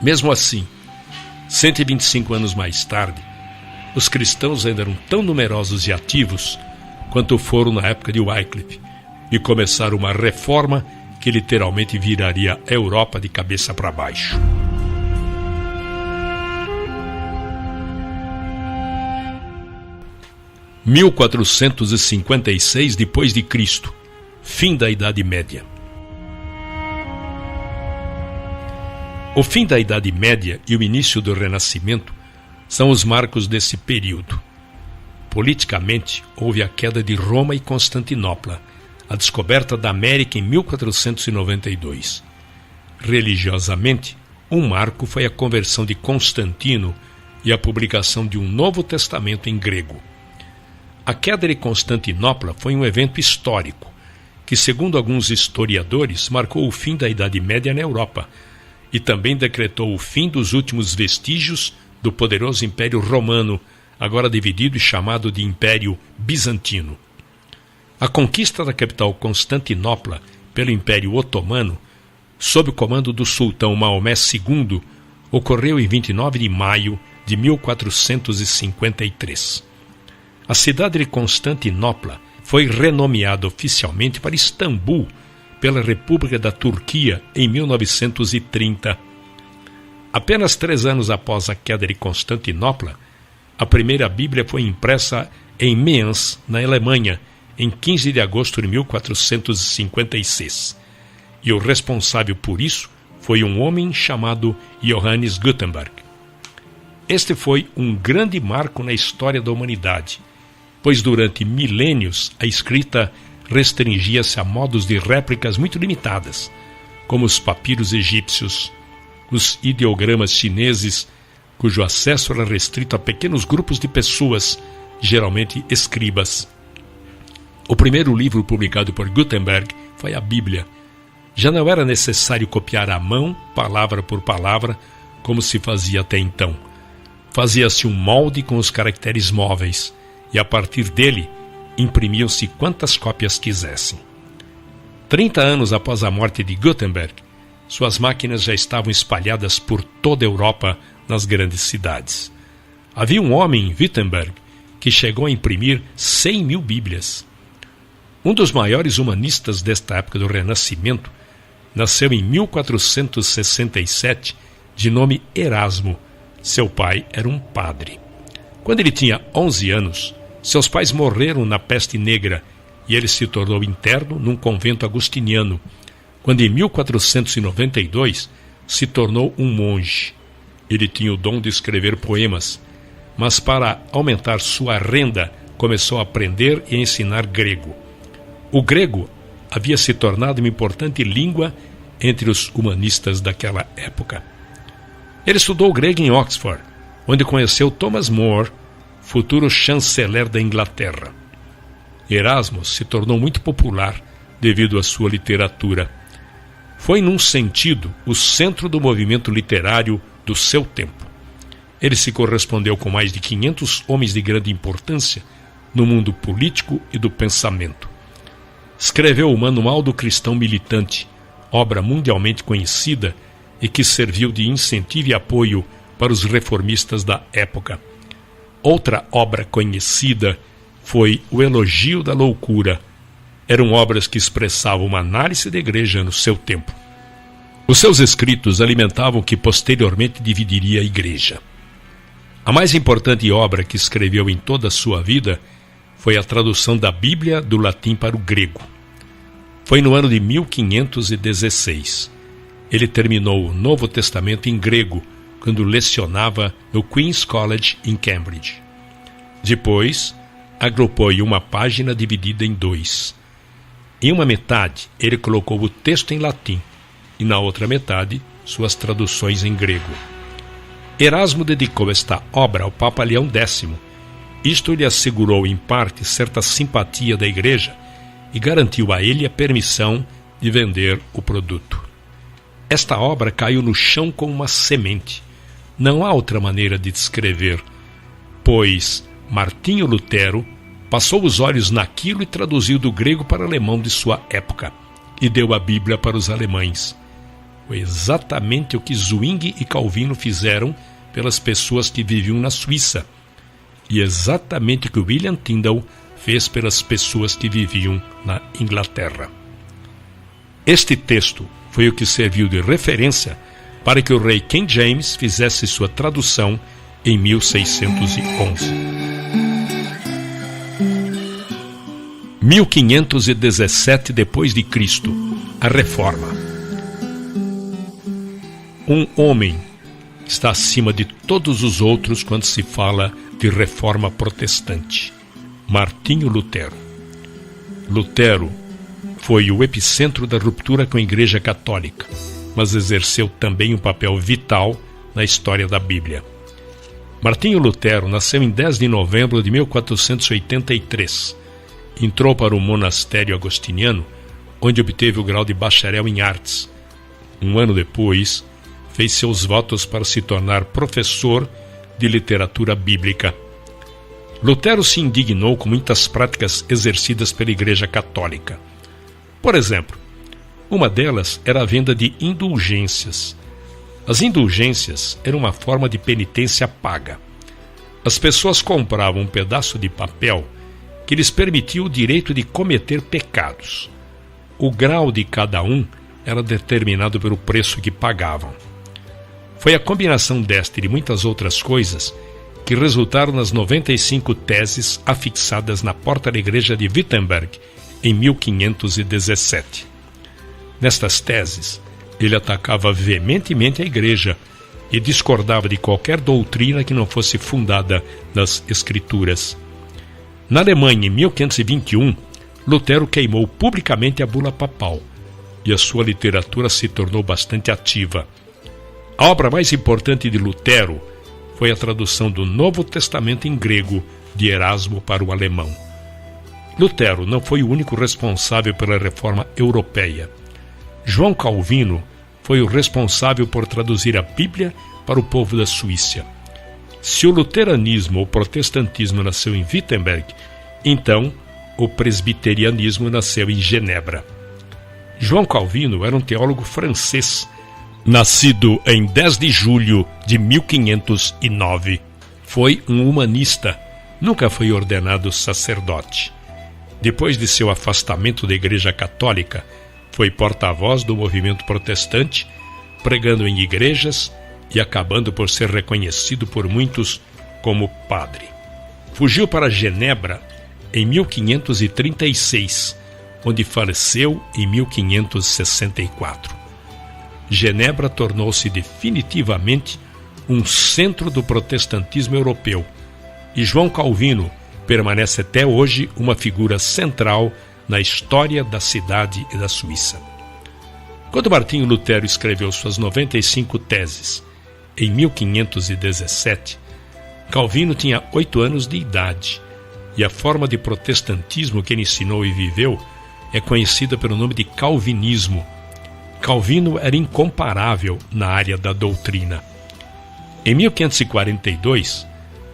Mesmo assim, 125 anos mais tarde, os cristãos ainda eram tão numerosos e ativos quanto foram na época de Wycliffe e começaram uma reforma que literalmente viraria a Europa de cabeça para baixo. Em 1456 depois de Cristo, fim da Idade Média. O fim da Idade Média e o início do Renascimento são os marcos desse período. Politicamente, houve a queda de Roma e Constantinopla, a descoberta da América em 1492. Religiosamente, um marco foi a conversão de Constantino e a publicação de um Novo Testamento em grego. A queda de Constantinopla foi um evento histórico, que, segundo alguns historiadores, marcou o fim da Idade Média na Europa e também decretou o fim dos últimos vestígios do poderoso Império Romano, agora dividido e chamado de Império Bizantino. A conquista da capital Constantinopla pelo Império Otomano, sob o comando do sultão Maomé II, ocorreu em 29 de maio de 1453. A cidade de Constantinopla foi renomeada oficialmente para Istambul pela República da Turquia em 1930. Apenas 3 anos após a queda de Constantinopla, a primeira Bíblia foi impressa em Mayence, na Alemanha, em 15 de agosto de 1456. E o responsável por isso foi um homem chamado Johannes Gutenberg. Este foi um grande marco na história da humanidade, pois durante milênios a escrita restringia-se a modos de réplicas muito limitadas, como os papiros egípcios, os ideogramas chineses, cujo acesso era restrito a pequenos grupos de pessoas, geralmente escribas. O primeiro livro publicado por Gutenberg foi a Bíblia. Já não era necessário copiar à mão, palavra por palavra, como se fazia até então. Fazia-se um molde com os caracteres móveis, e a partir dele imprimiam-se quantas cópias quisessem. 30 anos após a morte de Gutenberg, suas máquinas já estavam espalhadas por toda a Europa, nas grandes cidades. Havia um homem em Wittenberg que chegou a imprimir 100.000 Bíblias. Um dos maiores humanistas desta época do Renascimento nasceu em 1467, de nome Erasmo. Seu pai era um padre. Quando ele tinha 11 anos, seus pais morreram na peste negra e ele se tornou interno num convento agostiniano, quando em 1492 se tornou um monge. Ele tinha o dom de escrever poemas, mas para aumentar sua renda começou a aprender e a ensinar grego. O grego havia se tornado uma importante língua entre os humanistas daquela época. Ele estudou grego em Oxford, onde conheceu Thomas More, futuro chanceler da Inglaterra. Erasmo se tornou muito popular devido à sua literatura. Foi, num sentido, o centro do movimento literário do seu tempo. Ele se correspondeu com mais de 500 homens de grande importância no mundo político e do pensamento. Escreveu o Manual do Cristão Militante, obra mundialmente conhecida e que serviu de incentivo e apoio para os reformistas da época. Outra obra conhecida foi O Elogio da Loucura. Eram obras que expressavam uma análise da igreja no seu tempo. Os seus escritos alimentavam o que posteriormente dividiria a igreja. A mais importante obra que escreveu em toda a sua vida foi a tradução da Bíblia do latim para o grego. Foi no ano de 1516. Ele terminou o Novo Testamento em grego, quando lecionava no Queen's College em Cambridge. Depois, agrupou em uma página dividida em dois. Em uma metade, ele colocou o texto em latim, e na outra metade, suas traduções em grego. Erasmo dedicou esta obra ao Papa Leão X. Isto lhe assegurou, em parte, certa simpatia da igreja e garantiu a ele a permissão de vender o produto. Esta obra caiu no chão como uma semente. Não há outra maneira de descrever, pois Martinho Lutero passou os olhos naquilo e traduziu do grego para o alemão de sua época, e deu a Bíblia para os alemães. Foi exatamente o que Zwingli e Calvino fizeram pelas pessoas que viviam na Suíça, e exatamente o que William Tyndale fez pelas pessoas que viviam na Inglaterra. Este texto foi o que serviu de referência para que o rei King James fizesse sua tradução em 1611. 1517 depois de Cristo, a Reforma. Um homem está acima de todos os outros quando se fala de reforma protestante: Martinho Lutero. Lutero foi o epicentro da ruptura com a Igreja Católica, mas exerceu também um papel vital na história da Bíblia. Martinho Lutero nasceu em 10 de novembro de 1483. Entrou para o monastério agostiniano, onde obteve o grau de bacharel em artes. Um ano depois, fez seus votos para se tornar professor de literatura bíblica. Lutero se indignou com muitas práticas exercidas pela Igreja Católica. Por exemplo, uma delas era a venda de indulgências. As indulgências eram uma forma de penitência paga. As pessoas compravam um pedaço de papel que lhes permitia o direito de cometer pecados. O grau de cada um era determinado pelo preço que pagavam. Foi a combinação desta e de muitas outras coisas que resultaram nas 95 teses afixadas na porta da igreja de Wittenberg em 1517. Nestas teses, ele atacava veementemente a igreja e discordava de qualquer doutrina que não fosse fundada nas Escrituras. Na Alemanha, em 1521, Lutero queimou publicamente a bula papal e a sua literatura se tornou bastante ativa. A obra mais importante de Lutero foi a tradução do Novo Testamento em grego de Erasmo para o alemão. Lutero não foi o único responsável pela reforma europeia. João Calvino foi o responsável por traduzir a Bíblia para o povo da Suíça. Se o luteranismo ou protestantismo nasceu em Wittenberg, então o presbiterianismo nasceu em Genebra. João Calvino era um teólogo francês, nascido em 10 de julho de 1509. Foi um humanista, nunca foi ordenado sacerdote. Depois de seu afastamento da Igreja Católica, foi porta-voz do movimento protestante, pregando em igrejas e acabando por ser reconhecido por muitos como padre. Fugiu para Genebra em 1536, onde faleceu em 1564. Genebra tornou-se definitivamente um centro do protestantismo europeu, e João Calvino permanece até hoje uma figura central na história da cidade e da Suíça. Quando Martinho Lutero escreveu suas 95 teses, em 1517, Calvino tinha 8 anos de idade e a forma de protestantismo que ele ensinou e viveu é conhecida pelo nome de calvinismo. Calvino era incomparável na área da doutrina. Em 1542,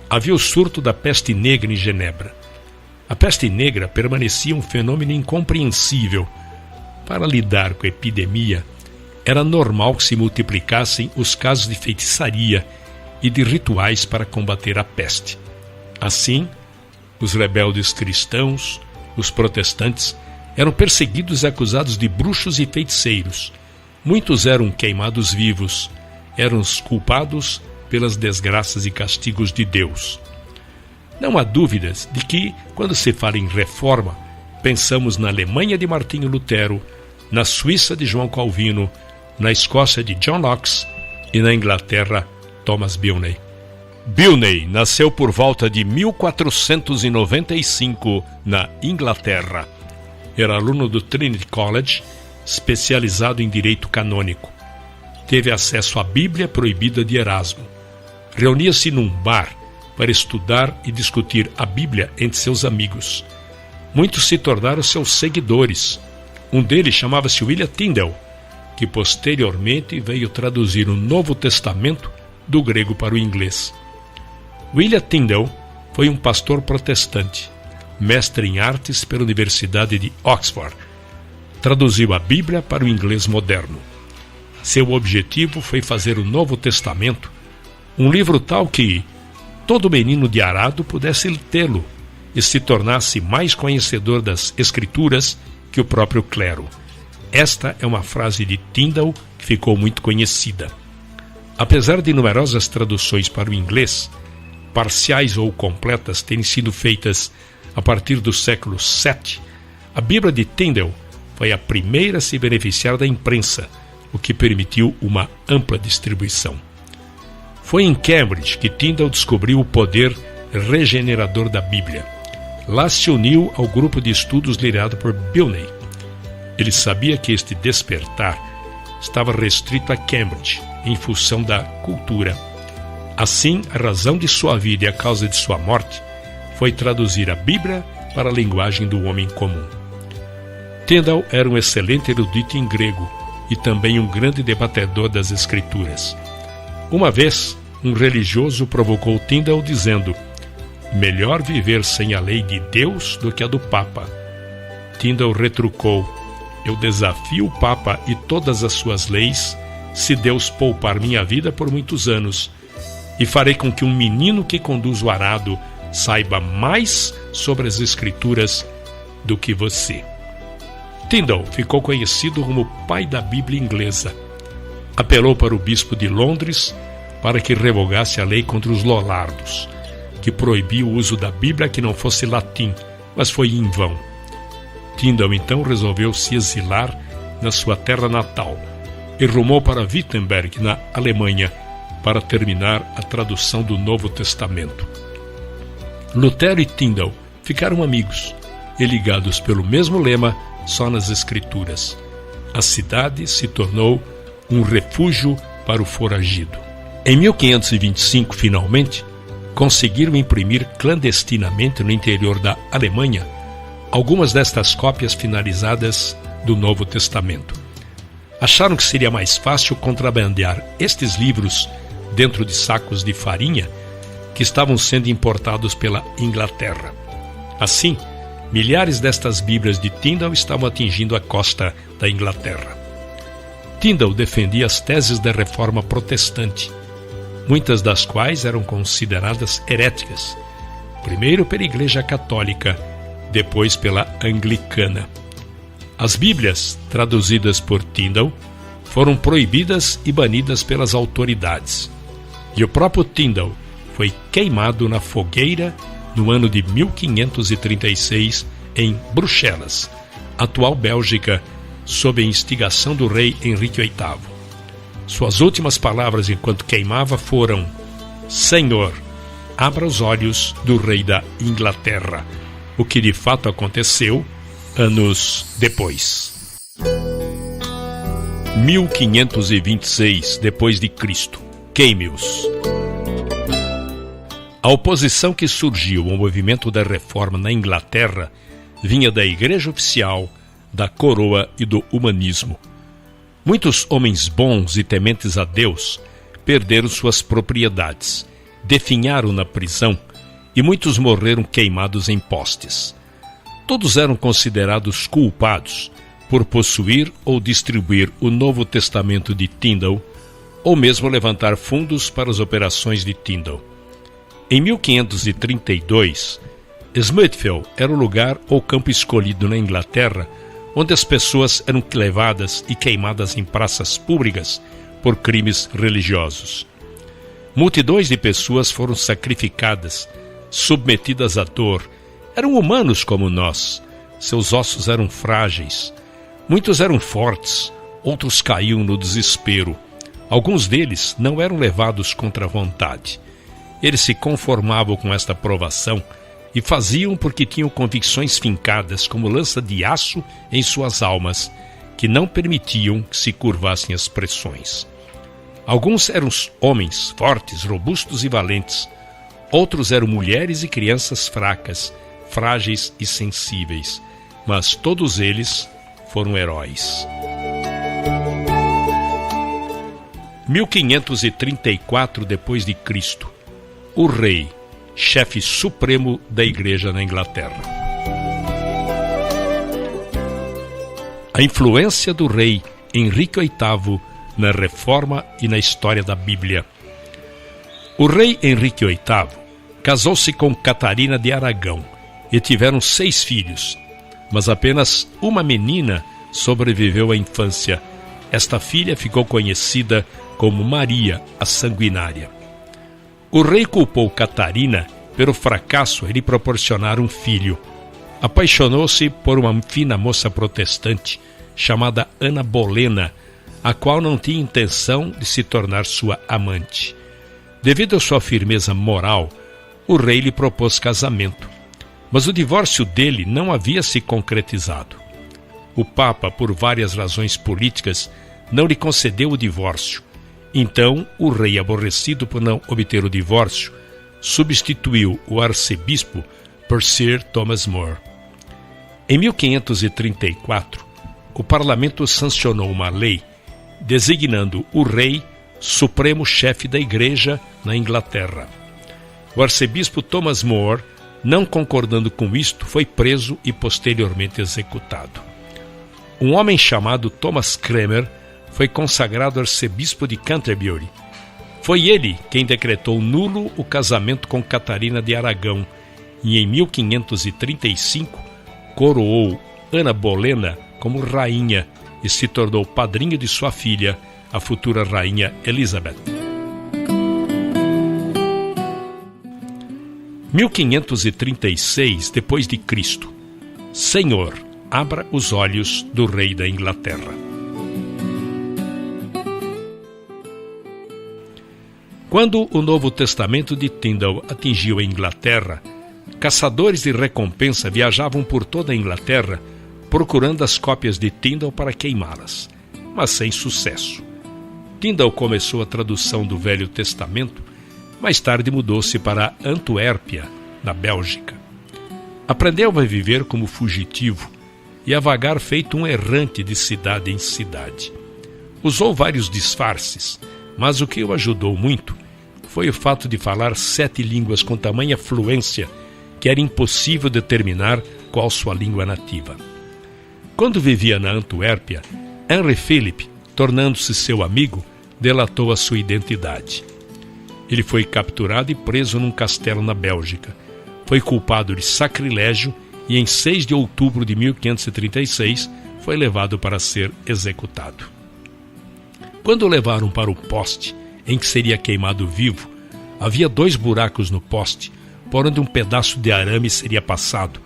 havia o surto da peste negra em Genebra. A peste negra permanecia um fenômeno incompreensível. Para lidar com a epidemia, era normal que se multiplicassem os casos de feitiçaria e de rituais para combater a peste. Assim, os rebeldes cristãos, os protestantes, eram perseguidos e acusados de bruxos e feiticeiros. Muitos eram queimados vivos, eram os culpados pelas desgraças e castigos de Deus. Não há dúvidas de que, quando se fala em reforma, pensamos na Alemanha de Martinho Lutero, na Suíça de João Calvino, na Escócia de John Knox e na Inglaterra, Thomas Bilney. Bilney nasceu por volta de 1495 na Inglaterra. Era aluno do Trinity College, especializado em direito canônico. Teve acesso à Bíblia proibida de Erasmo. Reunia-se num bar para estudar e discutir a Bíblia entre seus amigos. Muitos se tornaram seus seguidores. Um deles chamava-se William Tyndale, que posteriormente veio traduzir o Novo Testamento do grego para o inglês. William Tyndale foi um pastor protestante, mestre em artes pela Universidade de Oxford. Traduziu a Bíblia para o inglês moderno. Seu objetivo foi fazer o Novo Testamento, um livro tal que todo menino de arado pudesse tê-lo e se tornasse mais conhecedor das Escrituras que o próprio clero. Esta é uma frase de Tyndale que ficou muito conhecida. Apesar de numerosas traduções para o inglês, parciais ou completas terem sido feitas a partir do século VII, a Bíblia de Tyndale foi a primeira a se beneficiar da imprensa, o que permitiu uma ampla distribuição. Foi em Cambridge que Tyndale descobriu o poder regenerador da Bíblia. Lá se uniu ao grupo de estudos liderado por Bilney. Ele sabia que este despertar estava restrito a Cambridge, em função da cultura. Assim, a razão de sua vida e a causa de sua morte foi traduzir a Bíblia para a linguagem do homem comum. Tyndale era um excelente erudito em grego e também um grande debatedor das Escrituras. Uma vez, um religioso provocou Tyndale dizendo: melhor viver sem a lei de Deus do que a do Papa. Tyndale retrucou: eu desafio o Papa e todas as suas leis, se Deus poupar minha vida por muitos anos, e farei com que um menino que conduz o arado saiba mais sobre as Escrituras do que você. Tyndale ficou conhecido como o pai da Bíblia inglesa. Apelou para o bispo de Londres para que revogasse a lei contra os lollardos, que proibia o uso da Bíblia que não fosse latim, mas foi em vão. Tyndale então resolveu se exilar na sua terra natal e rumou para Wittenberg, na Alemanha, para terminar a tradução do Novo Testamento. Lutero e Tyndale ficaram amigos e ligados pelo mesmo lema, só nas Escrituras. A cidade se tornou um refúgio para o foragido. Em 1525, finalmente, conseguiram imprimir clandestinamente no interior da Alemanha algumas destas cópias finalizadas do Novo Testamento. Acharam que seria mais fácil contrabandear estes livros dentro de sacos de farinha que estavam sendo importados pela Inglaterra. Assim, milhares destas Bíblias de Tyndale estavam atingindo a costa da Inglaterra. Tyndale defendia as teses da Reforma Protestante, muitas das quais eram consideradas heréticas, primeiro pela Igreja Católica, depois pela Anglicana. As Bíblias, traduzidas por Tyndale, foram proibidas e banidas pelas autoridades. E o próprio Tyndale foi queimado na fogueira no ano de 1536 em Bruxelas, atual Bélgica, sob a instigação do rei Henrique VIII. Suas últimas palavras enquanto queimava foram: Senhor, abra os olhos do rei da Inglaterra, o que de fato aconteceu anos depois. 1526 depois de Cristo. queime-os. A oposição que surgiu ao movimento da reforma na Inglaterra vinha da Igreja Oficial, da Coroa e do humanismo. Muitos homens bons e tementes a Deus perderam suas propriedades, definharam na prisão e muitos morreram queimados em postes. Todos eram considerados culpados por possuir ou distribuir o Novo Testamento de Tyndale ou mesmo levantar fundos para as operações de Tyndale. Em 1532, Smithfield era o lugar ou campo escolhido na Inglaterra onde as pessoas eram levadas e queimadas em praças públicas por crimes religiosos. Multidões de pessoas foram sacrificadas, submetidas à dor. Eram humanos como nós. Seus ossos eram frágeis. Muitos eram fortes, outros caíam no desespero. Alguns deles não eram levados contra a vontade. Eles se conformavam com esta provação e faziam porque tinham convicções fincadas como lança de aço em suas almas, que não permitiam que se curvassem as pressões. Alguns eram homens fortes, robustos e valentes. Outros eram mulheres e crianças fracas, frágeis e sensíveis. Mas todos eles foram heróis. 1534 d.C., o rei, chefe supremo da Igreja na Inglaterra. A influência do rei Henrique VIII na reforma e na história da Bíblia. O rei Henrique VIII casou-se com Catarina de Aragão e tiveram 6 filhos, mas apenas uma menina sobreviveu à infância. Esta filha ficou conhecida como Maria, a Sanguinária. O rei culpou Catarina pelo fracasso em lhe proporcionar um filho. Apaixonou-se por uma fina moça protestante chamada Ana Bolena, a qual não tinha intenção de se tornar sua amante. Devido à sua firmeza moral, o rei lhe propôs casamento, mas o divórcio dele não havia se concretizado. O Papa, por várias razões políticas, não lhe concedeu o divórcio. Então, o rei, aborrecido por não obter o divórcio, substituiu o arcebispo por Sir Thomas More. Em 1534, o parlamento sancionou uma lei designando o rei supremo chefe da igreja na Inglaterra. O arcebispo Thomas More, não concordando com isto, foi preso e posteriormente executado. Um homem chamado Thomas Cranmer foi consagrado arcebispo de Canterbury. Foi ele quem decretou nulo o casamento com Catarina de Aragão e em 1535 coroou Ana Bolena como rainha e se tornou padrinho de sua filha, a futura rainha Elizabeth. 1536 d.C., Senhor, abra os olhos do rei da Inglaterra. Quando o Novo Testamento de Tyndale atingiu a Inglaterra, caçadores de recompensa viajavam por toda a Inglaterra procurando as cópias de Tyndale para queimá-las, mas sem sucesso. Tyndale começou a tradução do Velho Testamento, mais tarde mudou-se para Antuérpia, na Bélgica. Aprendeu a viver como fugitivo e a vagar feito um errante de cidade em cidade. Usou vários disfarces, mas o que o ajudou muito foi o fato de falar 7 línguas com tamanha fluência que era impossível determinar qual sua língua nativa. Quando vivia na Antuérpia, Henry Philip, tornando-se seu amigo, delatou a sua identidade. Ele foi capturado e preso num castelo na Bélgica. Foi culpado de sacrilégio e em 6 de outubro de 1536 foi levado para ser executado. Quando o levaram para o poste em que seria queimado vivo, havia 2 buracos no poste, por onde um pedaço de arame seria passado.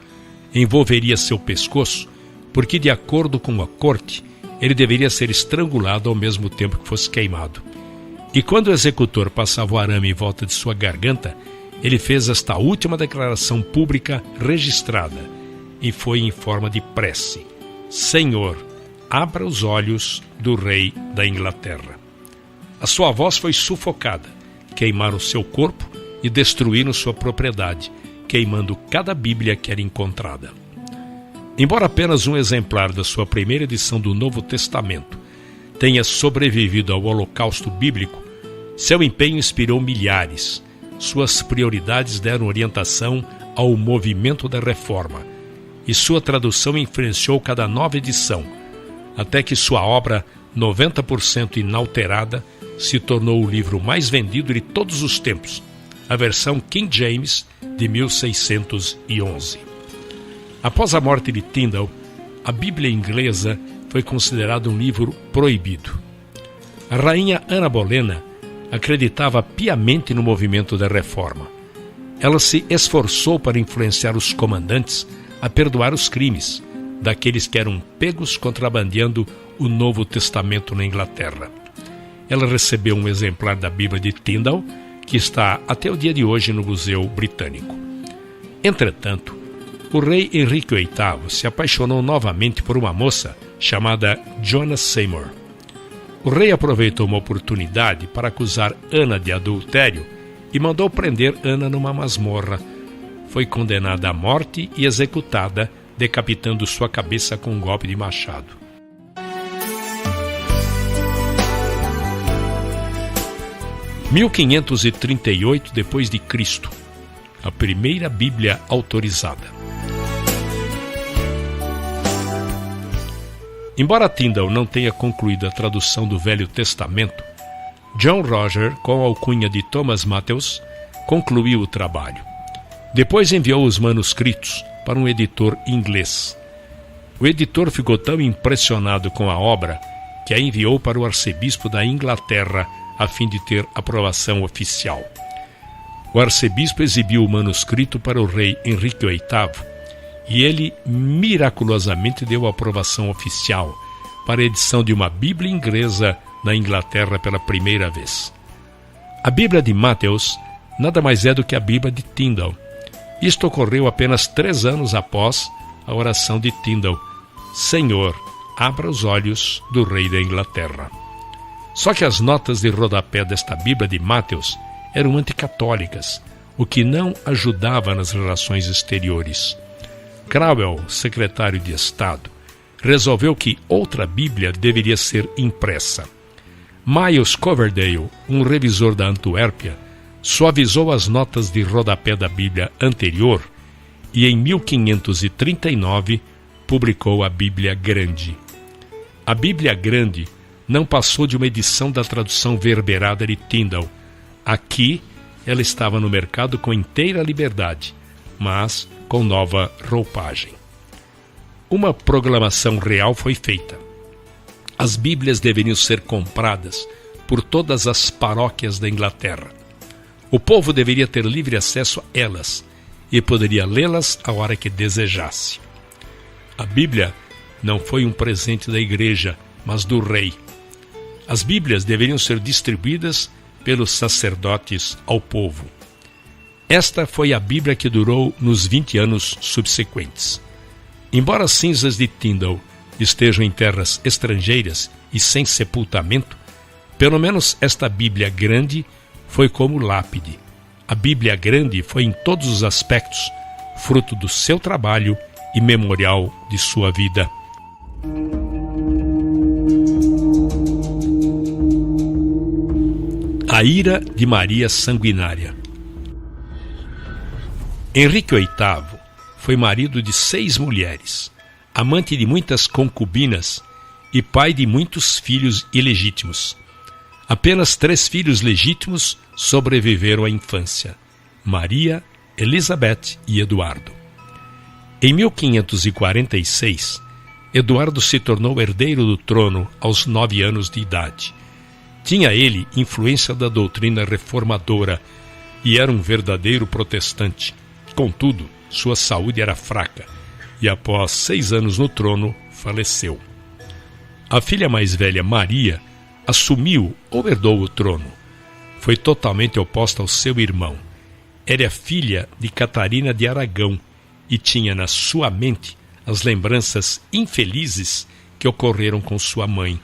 Envolveria seu pescoço, porque de acordo com a corte, ele deveria ser estrangulado ao mesmo tempo que fosse queimado. E quando o executor passava o arame em volta de sua garganta, ele fez esta última declaração pública registrada, e foi em forma de prece: Senhor, abra os olhos do rei da Inglaterra. A sua voz foi sufocada, queimaram seu corpo e destruíram sua propriedade, queimando cada Bíblia que era encontrada. Embora apenas um exemplar da sua primeira edição do Novo Testamento tenha sobrevivido ao Holocausto Bíblico, seu empenho inspirou milhares. Suas prioridades deram orientação ao movimento da Reforma, e sua tradução influenciou cada nova edição, até que sua obra, 90% inalterada, se tornou o livro mais vendido de todos os tempos, a versão King James de 1611. Após a morte de Tyndale, a Bíblia inglesa foi considerada um livro proibido. A rainha Ana Bolena acreditava piamente no movimento da Reforma. Ela se esforçou para influenciar os comandantes a perdoar os crimes daqueles que eram pegos contrabandeando o Novo Testamento na Inglaterra. Ela recebeu um exemplar da Bíblia de Tyndale, que está até o dia de hoje no Museu Britânico. Entretanto, o rei Henrique VIII se apaixonou novamente por uma moça chamada Joanna Seymour. O rei aproveitou uma oportunidade para acusar Ana de adultério e mandou prender Ana numa masmorra. Foi condenada à morte e executada, decapitando sua cabeça com um golpe de machado. Em 1538 d.C., a primeira Bíblia autorizada. Embora Tyndale não tenha concluído a tradução do Velho Testamento, John Roger, com a alcunha de Thomas Matthews, concluiu o trabalho. Depois enviou os manuscritos para um editor inglês. O editor ficou tão impressionado com a obra que a enviou para o arcebispo da Inglaterra a fim de ter aprovação oficial. O arcebispo exibiu o manuscrito para o rei Henrique VIII e ele miraculosamente deu a aprovação oficial para a edição de uma Bíblia inglesa na Inglaterra pela primeira vez. A Bíblia de Matthews nada mais é do que a Bíblia de Tyndale. Isto ocorreu apenas 3 anos após a oração de Tyndale: Senhor, abra os olhos do rei da Inglaterra. Só que as notas de rodapé desta Bíblia de Matthews eram anticatólicas, o que não ajudava nas relações exteriores. Cromwell, secretário de Estado, resolveu que outra Bíblia deveria ser impressa. Miles Coverdale, um revisor da Antuérpia, suavizou as notas de rodapé da Bíblia anterior e, em 1539, publicou a Bíblia Grande. A Bíblia Grande não passou de uma edição da tradução verberada de Tyndale. Aqui, ela estava no mercado com inteira liberdade, mas com nova roupagem. Uma proclamação real foi feita. As Bíblias deveriam ser compradas por todas as paróquias da Inglaterra. O povo deveria ter livre acesso a elas e poderia lê-las a hora que desejasse. A Bíblia não foi um presente da igreja, mas do rei. As Bíblias deveriam ser distribuídas pelos sacerdotes ao povo. Esta foi a Bíblia que durou nos 20 anos subsequentes. Embora as cinzas de Tyndale estejam em terras estrangeiras e sem sepultamento, pelo menos esta Bíblia Grande foi como lápide. A Bíblia Grande foi em todos os aspectos fruto do seu trabalho e memorial de sua vida. A ira de Maria Sanguinária. Henrique VIII foi marido de 6 mulheres, amante de muitas concubinas e pai de muitos filhos ilegítimos. Apenas 3 filhos legítimos sobreviveram à infância: Maria, Elizabeth e Eduardo. Em 1546, Eduardo se tornou herdeiro do trono aos 9 anos de idade. Tinha ele influência da doutrina reformadora e era um verdadeiro protestante. Contudo, sua saúde era fraca e após 6 anos no trono, faleceu. A filha mais velha, Maria, assumiu ou herdou o trono. Foi totalmente oposta ao seu irmão. Era filha de Catarina de Aragão e tinha na sua mente as lembranças infelizes que ocorreram com sua mãe.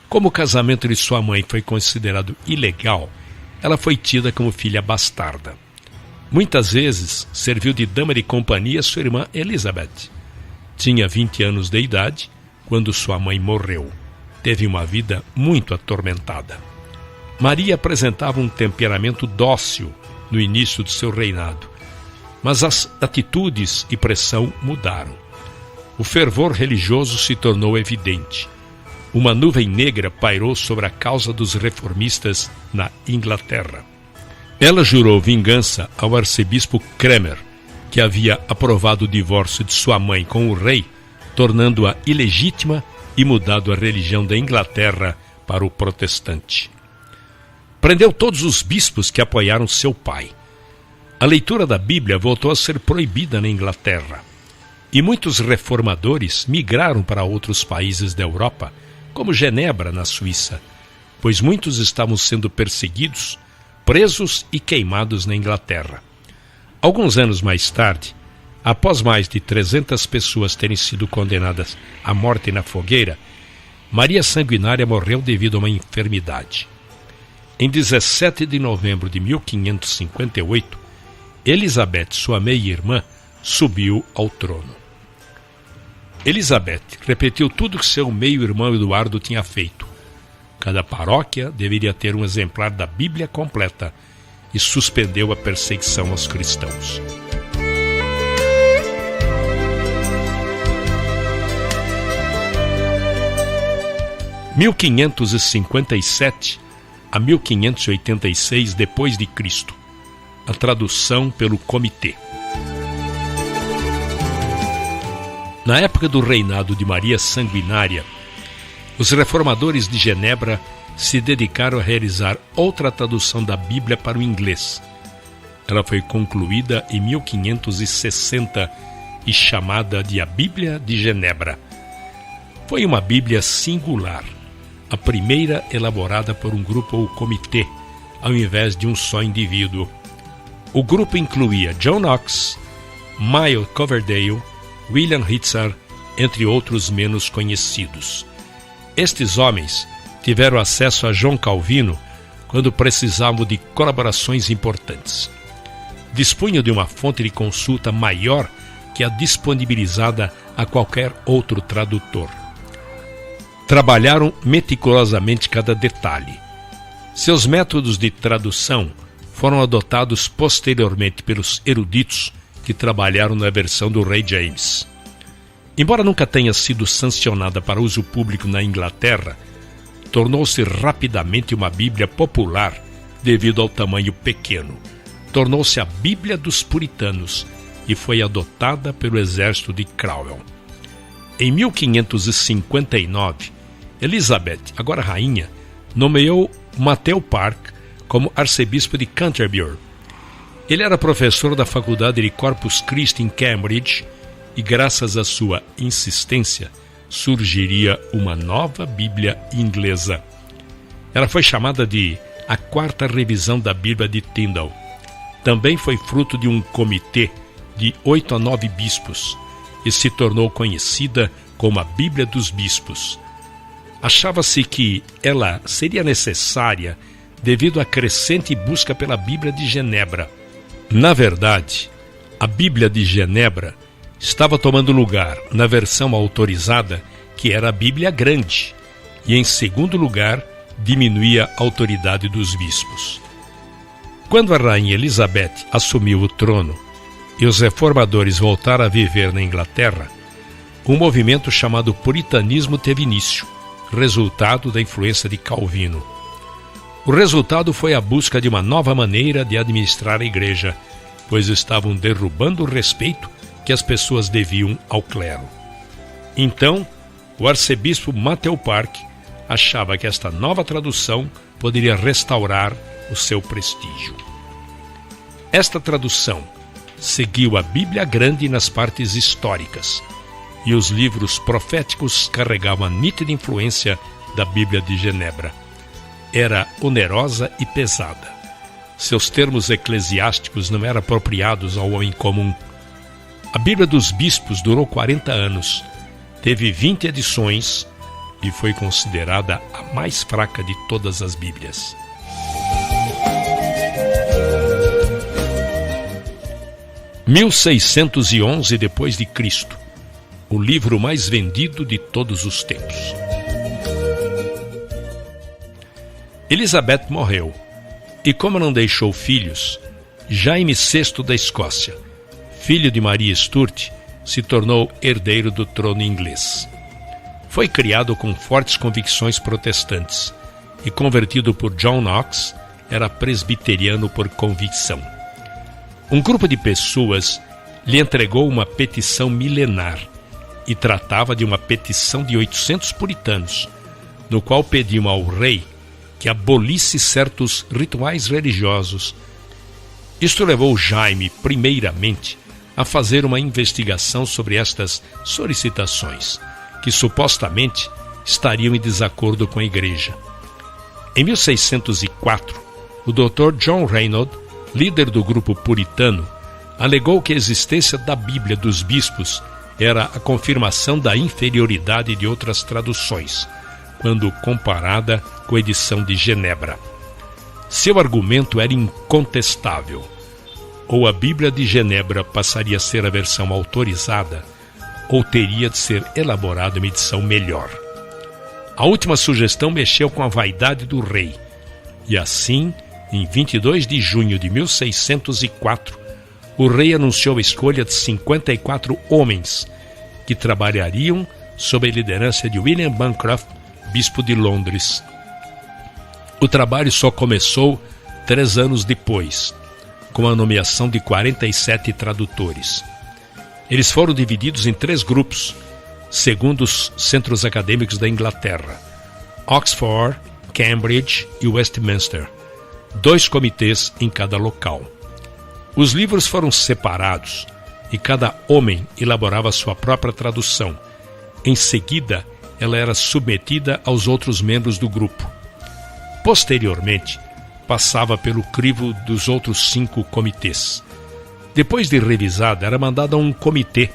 Como o casamento de sua mãe foi considerado ilegal, ela foi tida como filha bastarda. Muitas vezes serviu de dama de companhia a sua irmã Elizabeth. Tinha 20 anos de idade quando sua mãe morreu. Teve uma vida muito atormentada. Maria apresentava um temperamento dócil no início de seu reinado, mas as atitudes e pressão mudaram. O fervor religioso se tornou evidente. Uma nuvem negra pairou sobre a causa dos reformistas na Inglaterra. Ela jurou vingança ao arcebispo Cranmer, que havia aprovado o divórcio de sua mãe com o rei, tornando-a ilegítima e mudado a religião da Inglaterra para o protestante. Prendeu todos os bispos que apoiaram seu pai. A leitura da Bíblia voltou a ser proibida na Inglaterra. E muitos reformadores migraram para outros países da Europa, como Genebra, na Suíça, pois muitos estavam sendo perseguidos, presos e queimados na Inglaterra. Alguns anos mais tarde, após mais de 300 pessoas terem sido condenadas à morte na fogueira, Maria Sanguinária morreu devido a uma enfermidade. Em 17 de novembro de 1558, Elizabeth, sua meia-irmã, subiu ao trono. Elizabeth repetiu tudo que seu meio-irmão Eduardo tinha feito. Cada paróquia deveria ter um exemplar da Bíblia completa e suspendeu a perseguição aos cristãos. Em 1557 a 1586 depois de Cristo. A tradução pelo Comitê. Na época do reinado de Maria Sanguinária, os reformadores de Genebra se dedicaram a realizar outra tradução da Bíblia para o inglês. Ela foi concluída em 1560 e chamada de a Bíblia de Genebra. Foi uma Bíblia singular, a primeira elaborada por um grupo ou comitê, ao invés de um só indivíduo. O grupo incluía John Knox, Miles Coverdale, William Hitzer, entre outros menos conhecidos. Estes homens tiveram acesso a João Calvino quando precisavam de colaborações importantes. Dispunham de uma fonte de consulta maior que a disponibilizada a qualquer outro tradutor. Trabalharam meticulosamente cada detalhe. Seus métodos de tradução foram adotados posteriormente pelos eruditos que trabalharam na versão do rei James. Embora nunca tenha sido sancionada para uso público na Inglaterra, tornou-se rapidamente uma Bíblia popular devido ao tamanho pequeno. Tornou-se a Bíblia dos Puritanos e foi adotada pelo exército de Cromwell. Em 1559, Elizabeth, agora rainha, nomeou Matthew Park como arcebispo de Canterbury. Ele era professor da faculdade de Corpus Christi em Cambridge e, graças à sua insistência, surgiria uma nova Bíblia inglesa. Ela foi chamada de a quarta revisão da Bíblia de Tyndale. Também foi fruto de um comitê de 8 a 9 bispos e se tornou conhecida como a Bíblia dos Bispos. Achava-se que ela seria necessária devido à crescente busca pela Bíblia de Genebra. Na verdade, a Bíblia de Genebra estava tomando lugar na versão autorizada, que era a Bíblia Grande, e em segundo lugar, diminuía a autoridade dos bispos. Quando a rainha Elizabeth assumiu o trono e os reformadores voltaram a viver na Inglaterra, um movimento chamado Puritanismo teve início, resultado da influência de Calvino. O resultado foi a busca de uma nova maneira de administrar a igreja, pois estavam derrubando o respeito que as pessoas deviam ao clero. Então, o arcebispo Matthew Park achava que esta nova tradução poderia restaurar o seu prestígio. Esta tradução seguiu a Bíblia Grande nas partes históricas, e os livros proféticos carregavam a nítida influência da Bíblia de Genebra. Era onerosa e pesada. Seus termos eclesiásticos não eram apropriados ao homem comum. A Bíblia dos Bispos durou 40 anos, teve 20 edições, e foi considerada a mais fraca de todas as Bíblias. Em 1611 depois de Cristo, o livro mais vendido de todos os tempos. Elizabeth morreu, e como não deixou filhos, Jaime VI da Escócia, filho de Maria Stuart, se tornou herdeiro do trono inglês. Foi criado com fortes convicções protestantes e convertido por John Knox, era presbiteriano por convicção. Um grupo de pessoas lhe entregou uma petição milenar e tratava de uma petição de 800 puritanos, no qual pediam ao rei que abolisse certos rituais religiosos. Isto levou Jaime, primeiramente, a fazer uma investigação sobre estas solicitações, que supostamente estariam em desacordo com a Igreja. Em 1604, o Dr. John Reynolds, líder do grupo puritano, alegou que a existência da Bíblia dos bispos era a confirmação da inferioridade de outras traduções, quando comparada com a edição de Genebra. Seu argumento era incontestável. Ou a Bíblia de Genebra passaria a ser a versão autorizada, ou teria de ser elaborada uma edição melhor. A última sugestão mexeu com a vaidade do rei, e assim, em 22 de junho de 1604, o rei anunciou a escolha de 54 homens que trabalhariam sob a liderança de William Bancroft, bispo de Londres. O trabalho só começou 3 anos depois, com a nomeação de 47 tradutores. Eles foram divididos em 3 grupos, segundo os centros acadêmicos da Inglaterra: Oxford, Cambridge e Westminster. 2 comitês em cada local. Os livros foram separados e cada homem elaborava sua própria tradução. Em seguida, ela era submetida aos outros membros do grupo. Posteriormente, passava pelo crivo dos outros 5 comitês. Depois de revisada, era mandada a um comitê,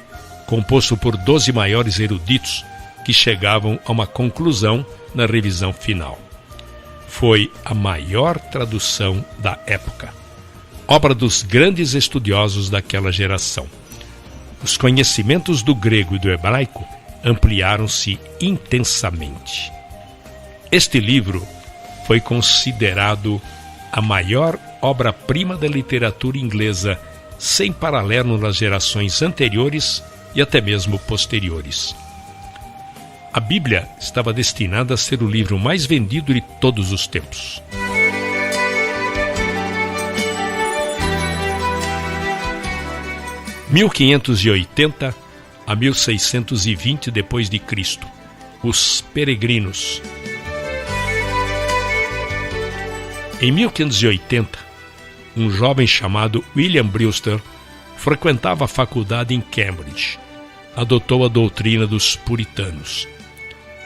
composto por 12 maiores eruditos, que chegavam a uma conclusão na revisão final. Foi a maior tradução da época, obra dos grandes estudiosos daquela geração. Os conhecimentos do grego e do hebraico ampliaram-se intensamente. Este livro foi considerado a maior obra-prima da literatura inglesa, sem paralelo nas gerações anteriores e até mesmo posteriores. A Bíblia estava destinada a ser o livro mais vendido de todos os tempos. Em 1580 a 1620 depois de Cristo, os peregrinos. Em 1580, um jovem chamado William Brewster frequentava a faculdade em Cambridge. Adotou a doutrina dos puritanos.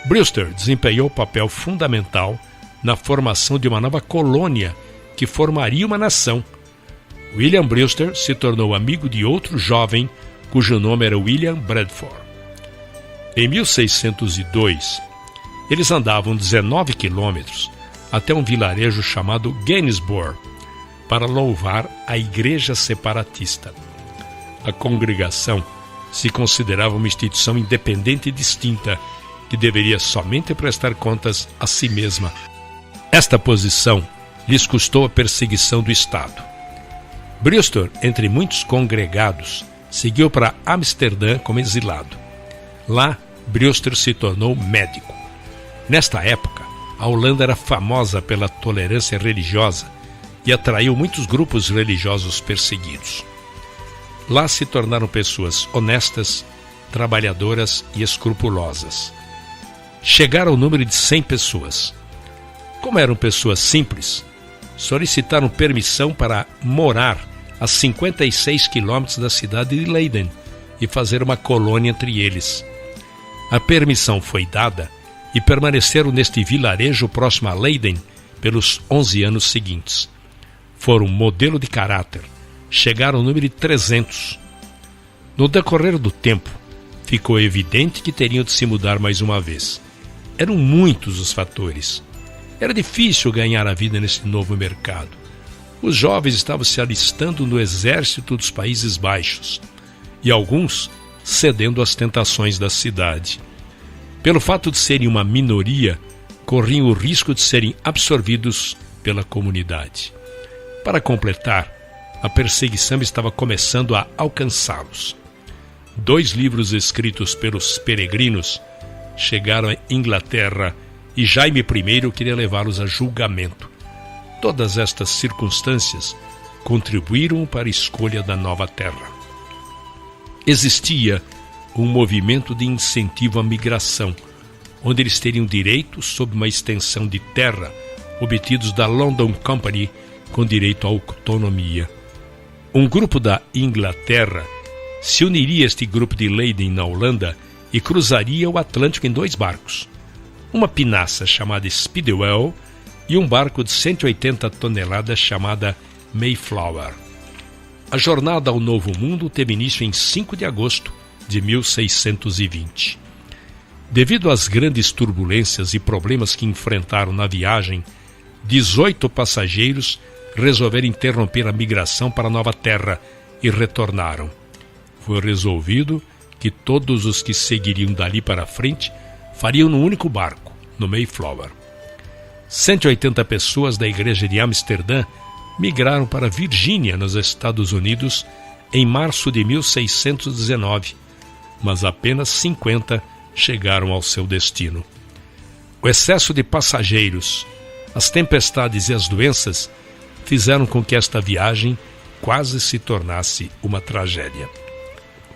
Brewster desempenhou papel fundamental na formação de uma nova colônia que formaria uma nação. William Brewster se tornou amigo de outro jovem cujo nome era William Bradford. Em 1602, eles andavam 19 quilômetros até um vilarejo chamado Gainsborough para louvar a Igreja Separatista. A congregação se considerava uma instituição independente e distinta, que deveria somente prestar contas a si mesma. Esta posição lhes custou a perseguição do Estado. Brewster, entre muitos congregados, seguiu para Amsterdã como exilado. Lá, Brewster se tornou médico. Nesta época, a Holanda era famosa pela tolerância religiosa e atraiu muitos grupos religiosos perseguidos. Lá se tornaram pessoas honestas, trabalhadoras e escrupulosas. Chegaram ao número de 100 pessoas. Como eram pessoas simples, solicitaram permissão para morar a 56 quilômetros da cidade de Leiden e fazer uma colônia entre eles. A permissão foi dada e permaneceram neste vilarejo próximo a Leiden pelos 11 anos seguintes. Foram modelo de caráter, chegaram ao número de 300. No decorrer do tempo, ficou evidente que teriam de se mudar mais uma vez. Eram muitos os fatores. Era difícil ganhar a vida nesse novo mercado. Os jovens estavam se alistando no exército dos Países Baixos e alguns cedendo às tentações da cidade. Pelo fato de serem uma minoria, corriam o risco de serem absorvidos pela comunidade. Para completar, a perseguição estava começando a alcançá-los. 2 livros escritos pelos peregrinos chegaram à Inglaterra e Jaime I queria levá-los a julgamento. Todas estas circunstâncias contribuíram para a escolha da nova terra. Existia um movimento de incentivo à migração, onde eles teriam direito sobre uma extensão de terra obtidos da London Company com direito à autonomia. Um grupo da Inglaterra se uniria a este grupo de Leiden na Holanda e cruzaria o Atlântico em 2 barcos, uma pinaça chamada Speedwell e um barco de 180 toneladas chamada Mayflower. A jornada ao Novo Mundo teve início em 5 de agosto de 1620. Devido às grandes turbulências e problemas que enfrentaram na viagem, 18 passageiros resolveram interromper a migração para a nova terra e retornaram. Foi resolvido que todos os que seguiriam dali para frente fariam num único barco, no Mayflower. 180 pessoas da igreja de Amsterdã migraram para Virgínia, nos Estados Unidos, em março de 1619, mas apenas 50 chegaram ao seu destino. O excesso de passageiros, as tempestades e as doenças fizeram com que esta viagem quase se tornasse uma tragédia.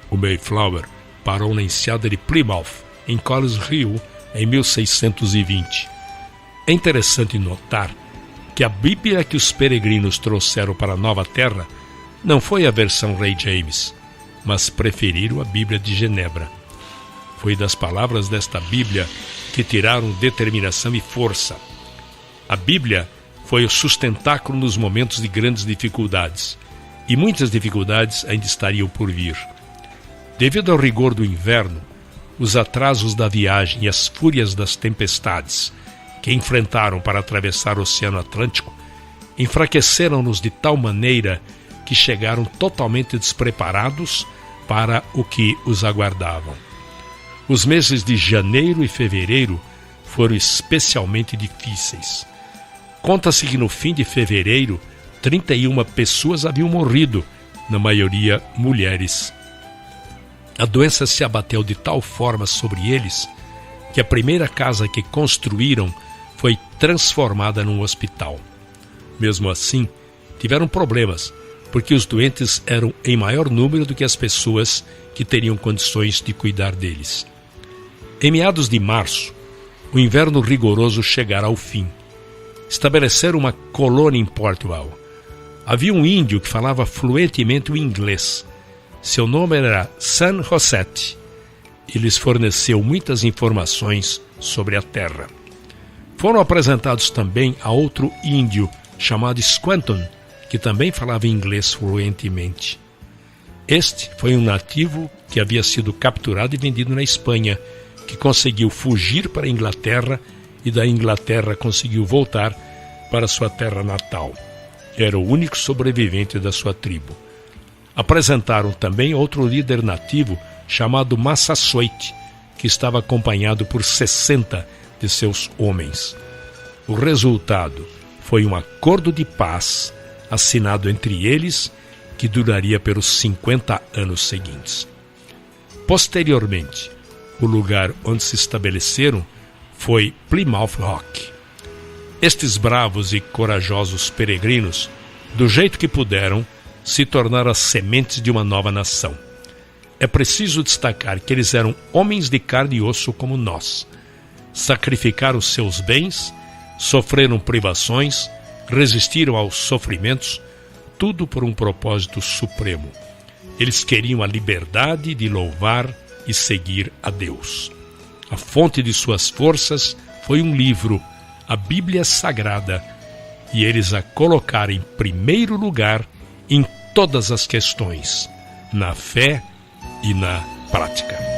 O Mayflower parou na enseada de Plymouth, em Collins Hill, em 1620. É interessante notar que a Bíblia que os peregrinos trouxeram para a Nova Terra não foi a versão Rei James, mas preferiram a Bíblia de Genebra. Foi das palavras desta Bíblia que tiraram determinação e força. A Bíblia foi o sustentáculo nos momentos de grandes dificuldades, e muitas dificuldades ainda estariam por vir. Devido ao rigor do inverno, os atrasos da viagem e as fúrias das tempestades que enfrentaram para atravessar o Oceano Atlântico enfraqueceram-nos de tal maneira que chegaram totalmente despreparados para o que os aguardavam. Os meses de janeiro e fevereiro foram especialmente difíceis. Conta-se que no fim de fevereiro, 31 pessoas haviam morrido, na maioria mulheres. A doença se abateu de tal forma sobre eles que a primeira casa que construíram foi transformada num hospital. Mesmo assim, tiveram problemas, porque os doentes eram em maior número do que as pessoas que teriam condições de cuidar deles. Em meados de março, o inverno rigoroso chegara ao fim. Estabeleceram uma colônia em Portugal. Havia um índio que falava fluentemente o inglês. Seu nome era San Josete. Ele lhes forneceu muitas informações sobre a terra. Foram apresentados também a outro índio chamado Squanton, que também falava inglês fluentemente. Este foi um nativo que havia sido capturado e vendido na Espanha, que conseguiu fugir para a Inglaterra e da Inglaterra conseguiu voltar para sua terra natal. Era o único sobrevivente da sua tribo. Apresentaram também outro líder nativo chamado Massasoit, que estava acompanhado por 60 de seus homens. O resultado foi um acordo de paz assinado entre eles que duraria pelos 50 anos seguintes. Posteriormente, o lugar onde se estabeleceram foi Plymouth Rock. Estes bravos e corajosos peregrinos, do jeito que puderam, se tornaram as sementes de uma nova nação. É preciso destacar que eles eram homens de carne e osso como nós. Sacrificaram seus bens, sofreram privações, resistiram aos sofrimentos, tudo por um propósito supremo. Eles queriam a liberdade de louvar e seguir a Deus. A fonte de suas forças foi um livro, a Bíblia Sagrada, e eles a colocaram em primeiro lugar em todas as questões, na fé e na prática.